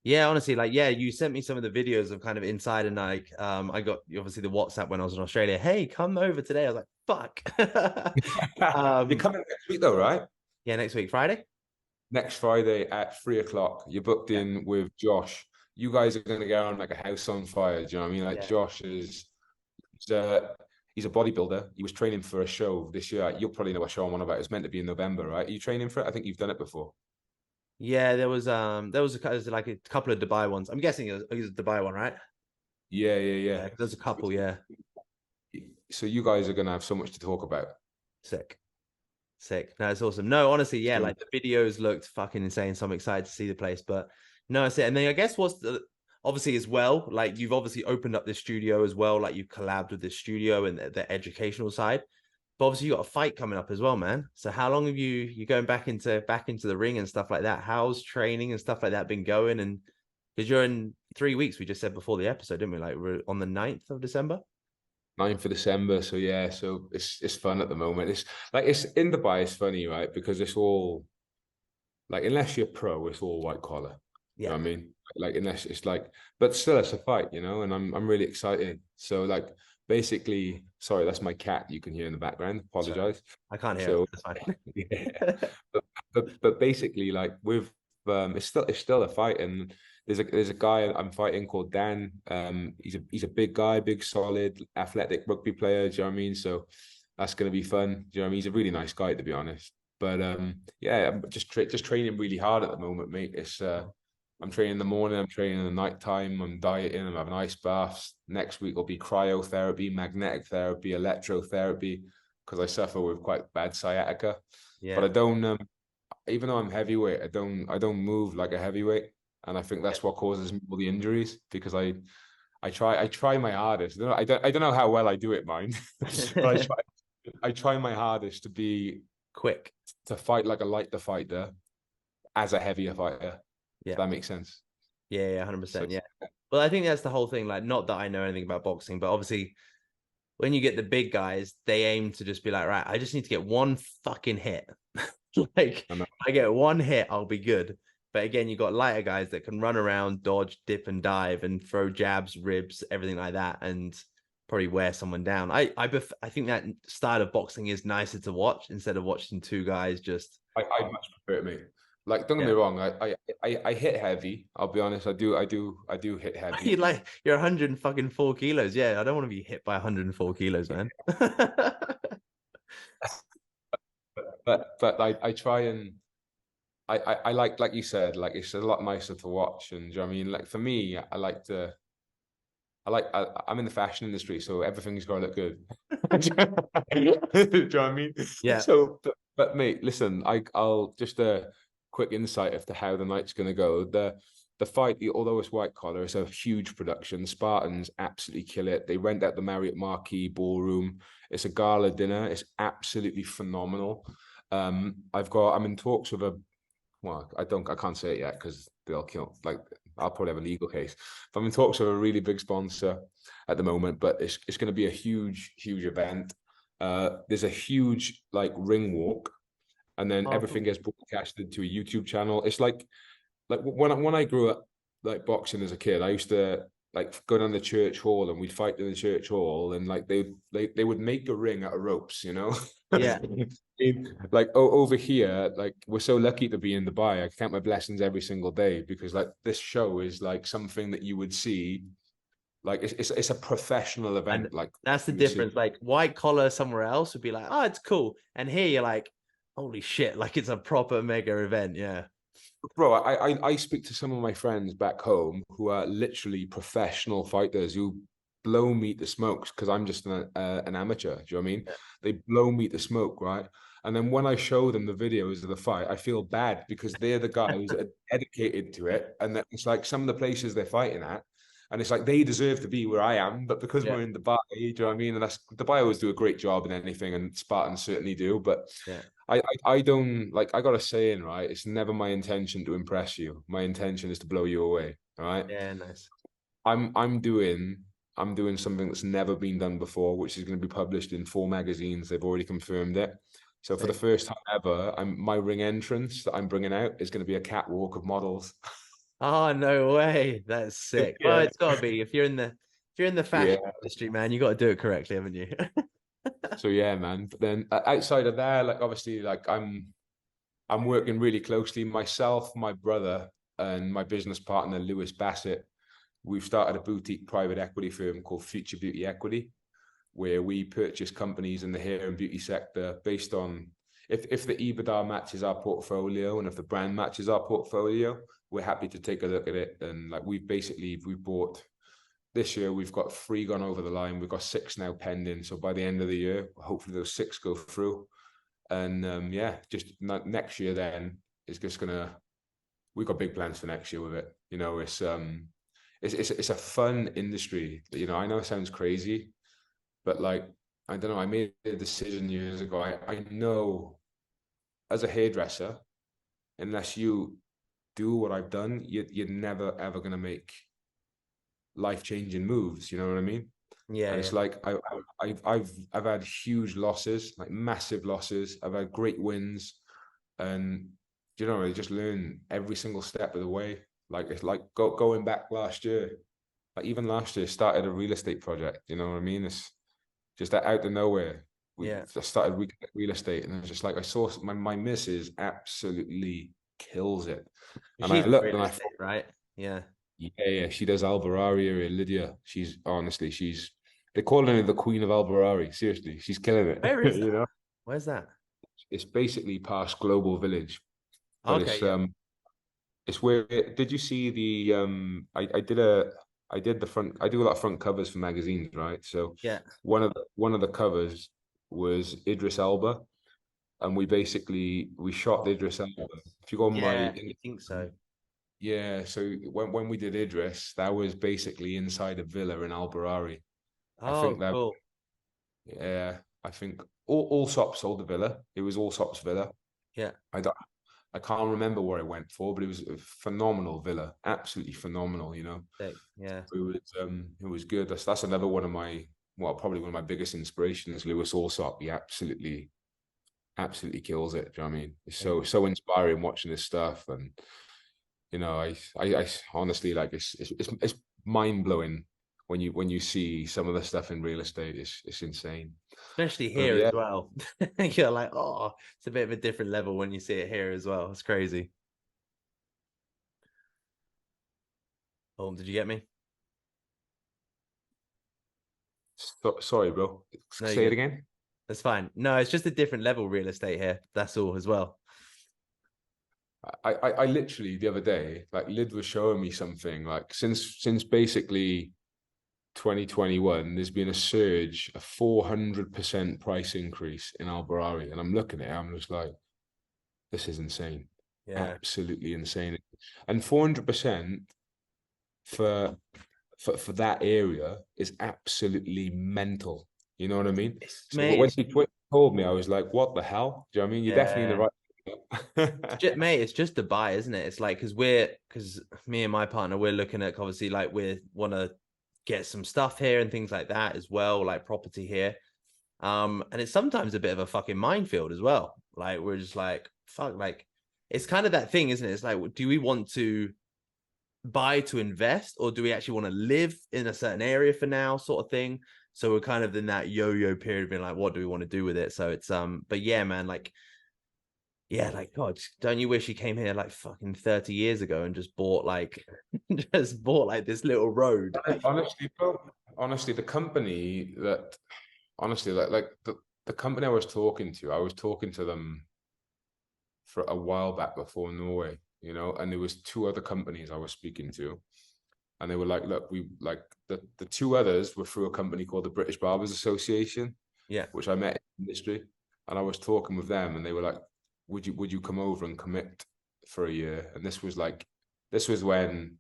Yeah, honestly, like, you sent me some of the videos of kind of inside, and like, I got obviously the WhatsApp when I was in Australia. Hey, come over today. I was like, fuck. You're coming next week though, right? Yeah, next week, Friday. Next Friday at 3:00. You're booked in with Josh. You guys are going to get on like a house on fire. Do you know what I mean? Like Josh he's a bodybuilder. He was training for a show this year. You'll probably know what show I'm on about. It's meant to be in November, right? Are you training for it? I think you've done it before. Yeah, there was like a couple of Dubai ones. I'm guessing it was a Dubai one, right? Yeah. There's a couple, So you guys are gonna have so much to talk about. Sick. No, it's awesome. No, honestly, like the videos looked fucking insane. So I'm excited to see the place. But no, it's it. And then I guess obviously as well, like you've obviously opened up this studio as well, like you've collabed with this studio and the educational side. But obviously you got a fight coming up as well, man. So how long have you going back into the ring and stuff like that? How's training and stuff like that been going? And because you're in 3 weeks, we just said before the episode, didn't we? Like we're on the 9th of December. 9th of December. So yeah, so it's fun at the moment. It's in Dubai, it's funny, right? Because it's all like, unless you're pro, it's all white collar. You know what I mean? Like unless it's like, but still it's a fight, you know, and I'm really excited. So like basically, sorry, that's my cat you can hear in the background. Apologize. I can't hear it. That's fine. Yeah. but basically, like with it's still a fight, and there's a guy I'm fighting called Dan. He's a big guy, big solid athletic rugby player. Do you know what I mean? So That's going to be fun. Do you know what I mean? He's a really nice guy, to be honest. But yeah, I'm just training really hard at the moment, mate. It's I'm training in the morning, I'm training in the night time, I'm dieting, I'm having ice baths. Next week will be cryotherapy, magnetic therapy, electrotherapy, because I suffer with quite bad sciatica. But Yeah. I don't even though I'm heavyweight, I don't move like a heavyweight. And I think Yeah. that's what causes me all the injuries, because I try my hardest. I don't know how well I do it, mind, but I try my hardest Quick. to fight like a lighter fighter as a heavier fighter. If Yeah. that makes sense. Yeah. Yeah. So 100%. Yeah. Well, I think that's the whole thing. Like, not that I know anything about boxing, but obviously, when you get the big guys, they aim to just be like, right, I just need to get one fucking hit. Like, I know. I get one hit, I'll be good. But again, you got lighter guys that can run around, dodge, dip, and dive, and throw jabs, ribs, everything like that, and probably wear someone down. I think that style of boxing is nicer to watch instead of watching two guys just I much prefer it, mate. Like, don't get me yeah. wrong. I hit heavy. I'll be honest. I do hit You heavy. like you're 104 kilos. Yeah, I don't want to be hit by 104 kilos, man. But I try and I like you said, like, it's a lot nicer to watch. And do you know what I mean? Like, for me, I'm in the fashion industry, so everything's got to look good. Do you know what I mean? Yeah. So, but mate, listen, I'll just a quick insight as to how the night's going to go. The fight, although it's white collar, it's a huge production. Spartans absolutely kill it. They rent out the Marriott Marquis ballroom. It's a gala dinner. It's absolutely phenomenal. I'm in talks with a well, I can't say it yet because they'll kill. Like, I'll probably have a legal case. But I'm in talks with a really big sponsor at the moment, but it's going to be a huge, huge event. There's a huge like ring walk, and then Oh, everything cool. gets broadcasted to a YouTube channel. It's like when I grew up like boxing as a kid, I used to like go down the church hall and we'd fight in the church hall, and like they would make a ring out of ropes, you know. Yeah. Like, over here, like, we're so lucky to be in Dubai. I count my blessings every single day, because like this show is like something that you would see, like, it's a professional And event, like that's the you would see. difference. Like white collar somewhere else would be like, oh, it's cool. And here you're like, holy shit, like it's a proper mega event. Yeah. Bro, I speak to some of my friends back home who are literally professional fighters who blow me to smokes, because I'm just an amateur. Do you know what I mean? Yeah. They blow me to smoke, right? And then when I show them the videos of the fight, I feel bad, because they're the guys that are dedicated to it, and that it's like some of the places they're fighting at, and it's like they deserve to be where I am, but because Yeah. we're in Dubai, do you know what I mean? And that's Dubai always do a great job in anything, and Spartans certainly do, but Yeah. I don't, like, I got a saying, right? It's never my intention to impress you. My intention is to blow you away. All right. Yeah. Nice. I'm I'm doing I'm doing something that's never been done before, which is going to be published in 4 magazines. They've already confirmed it. So for the Sick. first time ever, my ring entrance that I'm bringing out is going to be a catwalk of models. Oh, no way. That's sick. Well, Yeah. it's gotta be if you're in the Yeah. fashion industry, man, you gotta do it correctly, haven't you? So yeah, man. But then outside of that, like, obviously, like, I'm working really closely, myself, my brother, and my business partner Lewis Bassett. We've started a boutique private equity firm called Future Beauty Equity, where we purchase companies in the hair and beauty sector based on if the EBITDA matches our portfolio, and if the brand matches our portfolio, we're happy to take a look at it. And like, we bought this year, we've got 3 gone over the line. We've got 6 now pending. So by the end of the year, hopefully those 6 go through. And yeah, just next year then is just gonna. We've got big plans for next year with it. You know, it's a fun industry. You know, I know it sounds crazy, but like, I don't know. I made a decision years ago. I know, as a hairdresser, unless you do what I've done, you're never ever gonna make life changing moves. You know what I mean? Yeah, And yeah. it's like, I've had huge losses, like massive losses. I've had great wins, and you know, I just learn every single step of the way. Like, it's like going back last year. Like, even last year, started a real estate project. You know what I mean? It's just that out of nowhere, we Yeah. just started real estate, and it's just like, I saw my missus absolutely kills it, and I She's in looked real and I estate, thought, right? Yeah. yeah, yeah, she does Alvarari area, Lydia. She's honestly, she's They're calling her the Queen of Alberari. Seriously, she's killing it. Where is You that? know, Where's that? it's basically past Global Village, but Okay, yeah. it's where. Did you see the I did the front. I do a lot of front covers for magazines, right? So Yeah. one of the covers was Idris Elba, and we shot Idris Elba. If you go on my Yeah, I think so. yeah, so when we did Idris, that was basically inside a villa in Alberari. I think Oh, that cool. yeah, I think all Sops sold the villa. It was all Sops villa. Yeah. I don't, I can't remember where it went for, but it was a phenomenal villa, absolutely phenomenal. You know, Sick. Yeah. it was good. That's another one of my well, probably one of my biggest inspirations. Lewis Allsop, he absolutely kills it. Do you know what I mean? It's Yeah. so inspiring watching this stuff, and you know, I honestly like it's mind blowing when you see some of the stuff in real estate. It's insane. Especially But here yeah, as well. You're like, oh, it's a bit of a different level when you see it here as well. It's crazy. Oh, did you get me? sorry, bro. No, Say you're it good. again. That's fine. No, it's just a different level real estate here. That's all as well. I literally the other day, like Lid was showing me something like since basically 2021, there's been a surge, a 400% price increase in Alberari. And I'm looking at it, I'm just like, this is insane. Yeah. Absolutely insane. And 400% for for that area is absolutely mental. You know what I mean? It's So mate, when it's he told me, I was like, what the hell? Do you know what I mean? You're definitely in the yeah. right. Mate, it's just a buy, isn't it? It's like because me and my partner, we're looking at obviously like we want to get some stuff here and things like that as well, like property here. And it's sometimes a bit of a fucking minefield as well. Like we're just like, fuck, like it's kind of that thing, isn't it? It's like, do we want to buy to invest or do we actually want to live in a certain area for now, sort of thing? So we're kind of in that yo-yo period, being like, what do we want to do with it? So it's but yeah, man, like yeah, like God, don't you wish you came here like fucking 30 years ago and just bought like just bought like this little road? Honestly, bro, honestly, the company that honestly like the company I was talking to them for a while back before Norway, you know, and there was two other companies I was speaking to, and they were like, look, we like the two others were through a company called the British Barbers Association, Yeah. which I met in the industry, and I was talking with them, and they were like, would you come over and commit for a year? And this was when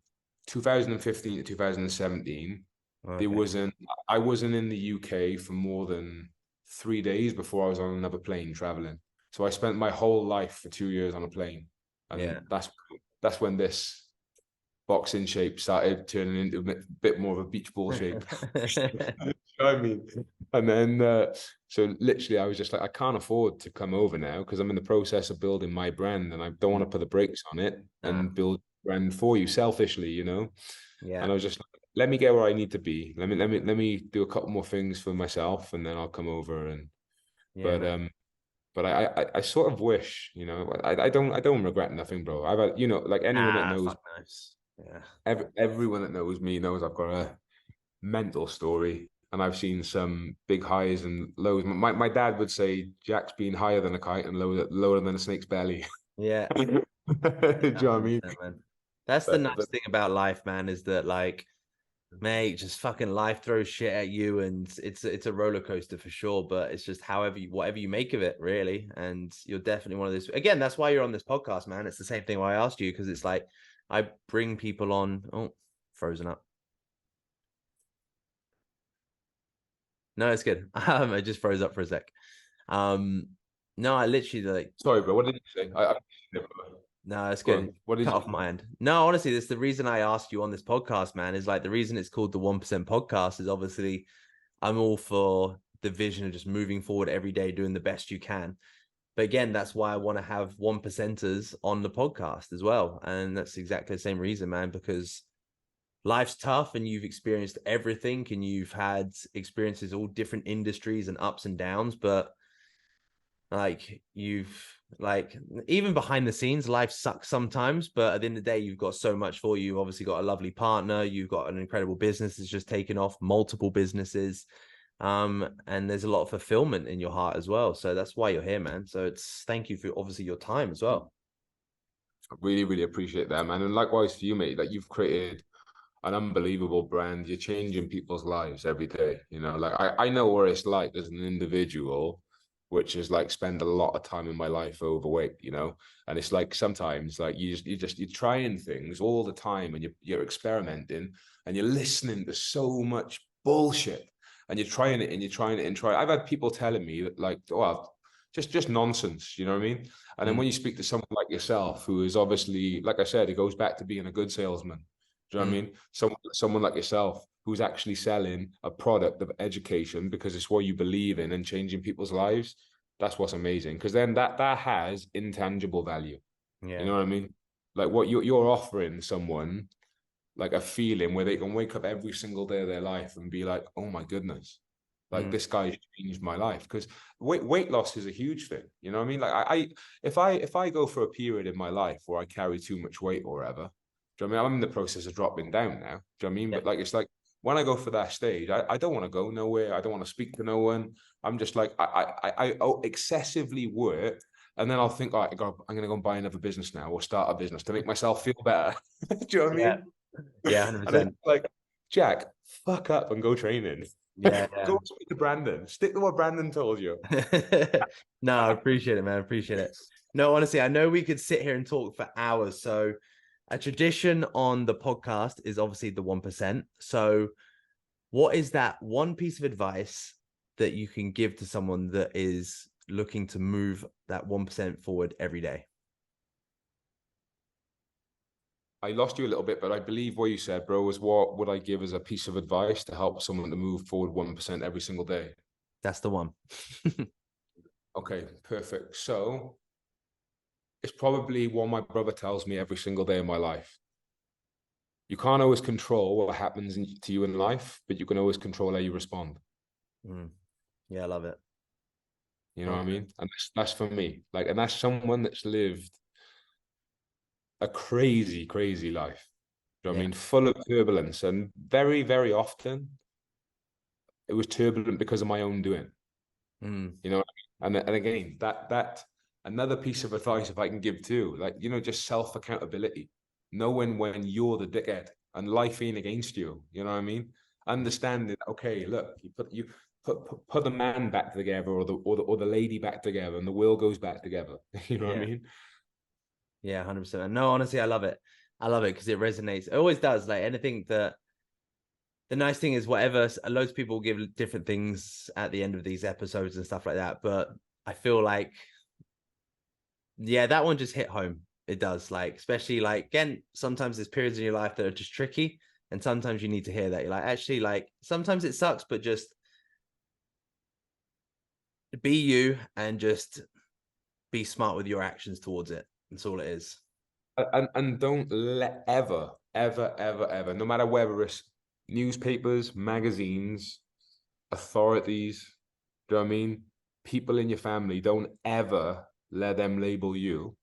2015 to 2017. There Okay. wasn't I wasn't in the UK for more than 3 days before I was on another plane traveling. So I spent my whole life for 2 years on a plane, Yeah. and that's when this boxing shape started turning into a bit more of a beach ball shape. I mean, and then so literally, I was just like, I can't afford to come over now because I'm in the process of building my brand, and I don't want to put the brakes on it Nah. and build brand for you selfishly, you know. Yeah. And I was just like, let me get where I need to be. Let me do a couple more things for myself, and then I'll come over. And Yeah, but man. but I sort of wish, you know, I don't regret nothing, bro. I've had, you know, like anyone that Ah, knows, fuck knows. Yeah. everyone that knows me knows I've got a mental story, and I've seen some big highs and lows. My dad would say Jack's been higher than a kite and lower than a snake's belly. Yeah. Do you know what I mean? 100%, man. That's the But nice thing about life, man, is that like, mate, just fucking life throws shit at you and it's a roller coaster for sure, but it's just whatever you make of it, really. And you're definitely one of those again, that's why you're on this podcast, man. It's the same thing why I asked you, because it's like I bring people on. Oh, frozen up. No, it's good. I just froze up for a sec. Um, no, I literally like sorry, bro. What did you say? no, it's Go good. on. What did Cut you? off my end. No, honestly, that's the reason I asked you on this podcast, man, is like the reason it's called the 1% podcast is obviously I'm all for the vision of just moving forward every day, doing the best you can. But again, that's why I want to have 1%ers on the podcast as well. And that's exactly the same reason, man, because life's tough and you've experienced everything and you've had experiences all different industries and ups and downs. But Like even behind the scenes, life sucks sometimes, but at the end of the day, you've got so much for you. You've obviously got a lovely partner, you've got an incredible business that's just taken off, multiple businesses. And there's a lot of fulfillment in your heart as well. So that's why you're here, man. So it's thank you for obviously your time as well. I really, really appreciate that, man. And likewise for you, mate, like you've created an unbelievable brand. You're changing people's lives every day. You know, like I know what it's like as an individual, which is like spend a lot of time in my life overweight, you know. And it's like sometimes like you're trying things all the time and you're experimenting and you're listening to so much bullshit and you're trying it and you're trying it and try. I've had people telling me that like, oh, just nonsense, you know what I mean? And then when you speak to someone like yourself, who is obviously, like I said, it goes back to being a good salesman. Do you know what I mean? Someone like yourself who's actually selling a product of education because it's what you believe in and changing people's lives. That's what's amazing. Because then that has intangible value. Yeah. You know what I mean? Like what you're offering someone like a feeling where they can wake up every single day of their life and be like, oh my goodness, like this guy changed my life. Because weight loss is a huge thing. You know what I mean? Like if I go for a period in my life where I carry too much weight or whatever, do you know what I mean? I'm in the process of dropping down now. Do you know what I mean? Yeah. But like it's like when I go for that stage, I don't want to go nowhere. I don't want to speak to no one. I'm just like I excessively work. And then I'll think, all right, I'm going to go and buy another business now or start a business to make myself feel better. Do you know what I Yeah. mean? Yeah, And it's 100%. like, Jack, fuck up and go training. Yeah, Go speak to Brandon. Stick to what Brandon told you. yeah. No, I appreciate it, man. I appreciate it. No, honestly, I know we could sit here and talk for hours. So a tradition on the podcast is obviously the 1%. So what is that one piece of advice that you can give to someone that is looking to move that 1% forward every day? I lost you a little bit, but I believe what you said, bro, was what would I give as a piece of advice to help someone to move forward 1% every single day? That's the one. Okay, perfect. So it's probably what my brother tells me every single day of my life. You can't always control what happens to you in life, but you can always control how you respond. Yeah, I love it. You know what I mean? And that's for me. Like, and that's someone that's lived a crazy, crazy life. You know what I Yeah. mean? Full of turbulence. And very, very often it was turbulent because of my own doing. You know, and again, that another piece of advice if I can give too, like, you know, just self-accountability, knowing when you're the dickhead and life ain't against you. You know what I mean? Understanding, okay, look, you put the man back together or the lady back together and the will goes back together. You know what I Yeah. mean? Yeah, 100%. No, honestly, I love it. I love it because it resonates. It always does. Like anything that the nice thing is, whatever, loads of people give different things at the end of these episodes and stuff like that. But I feel like, yeah, that one just hit home. It does. Like, especially like, again, sometimes there's periods in your life that are just tricky. And sometimes you need to hear that. You're like, actually, like, sometimes it sucks, but just be you and just be smart with your actions towards it. That's all it is. And don't let ever, no matter whether it's newspapers, magazines, authorities, do you know what I mean? People in your family, don't ever let them label you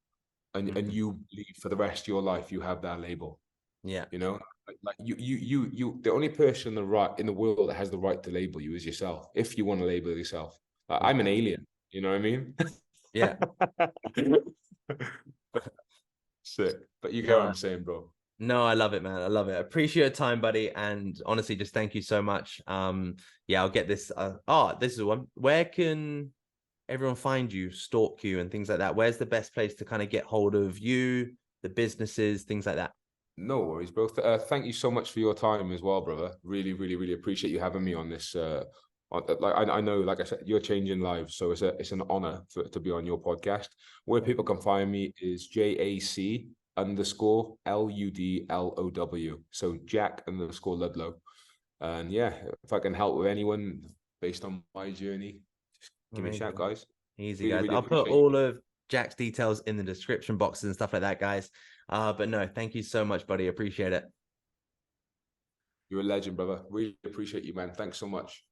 and you believe for the rest of your life you have that label. Yeah. You know, like you the only person in the world that has the right to label you is yourself, if you want to label yourself. Like, I'm an alien, you know what I mean? Yeah. Sick. But you get what No, I'm saying, bro. no, I love it, man. I love it. I appreciate your time, buddy. And honestly, just thank you so much. Yeah, I'll get this. This is one. Where can everyone find you, stalk you, and things like that? Where's the best place to kind of get hold of you, the businesses, things like that? No worries, bro. Thank you so much for your time as well, brother. Really, really, really appreciate you having me on this. Like I know, like I said, you're changing lives, so it's an honor to be on your podcast. Where people can find me is JAC_LUDLOW. So Jack_Ludlow. And yeah, if I can help with anyone based on my journey, just give me a shout, Amazing. guys. Easy, Really, guys. really I'll put appreciate all you. of Jack's details in the description boxes and stuff like that, guys. But no, thank you so much, buddy. Appreciate it. You're a legend, brother. Really appreciate you, man. Thanks so much.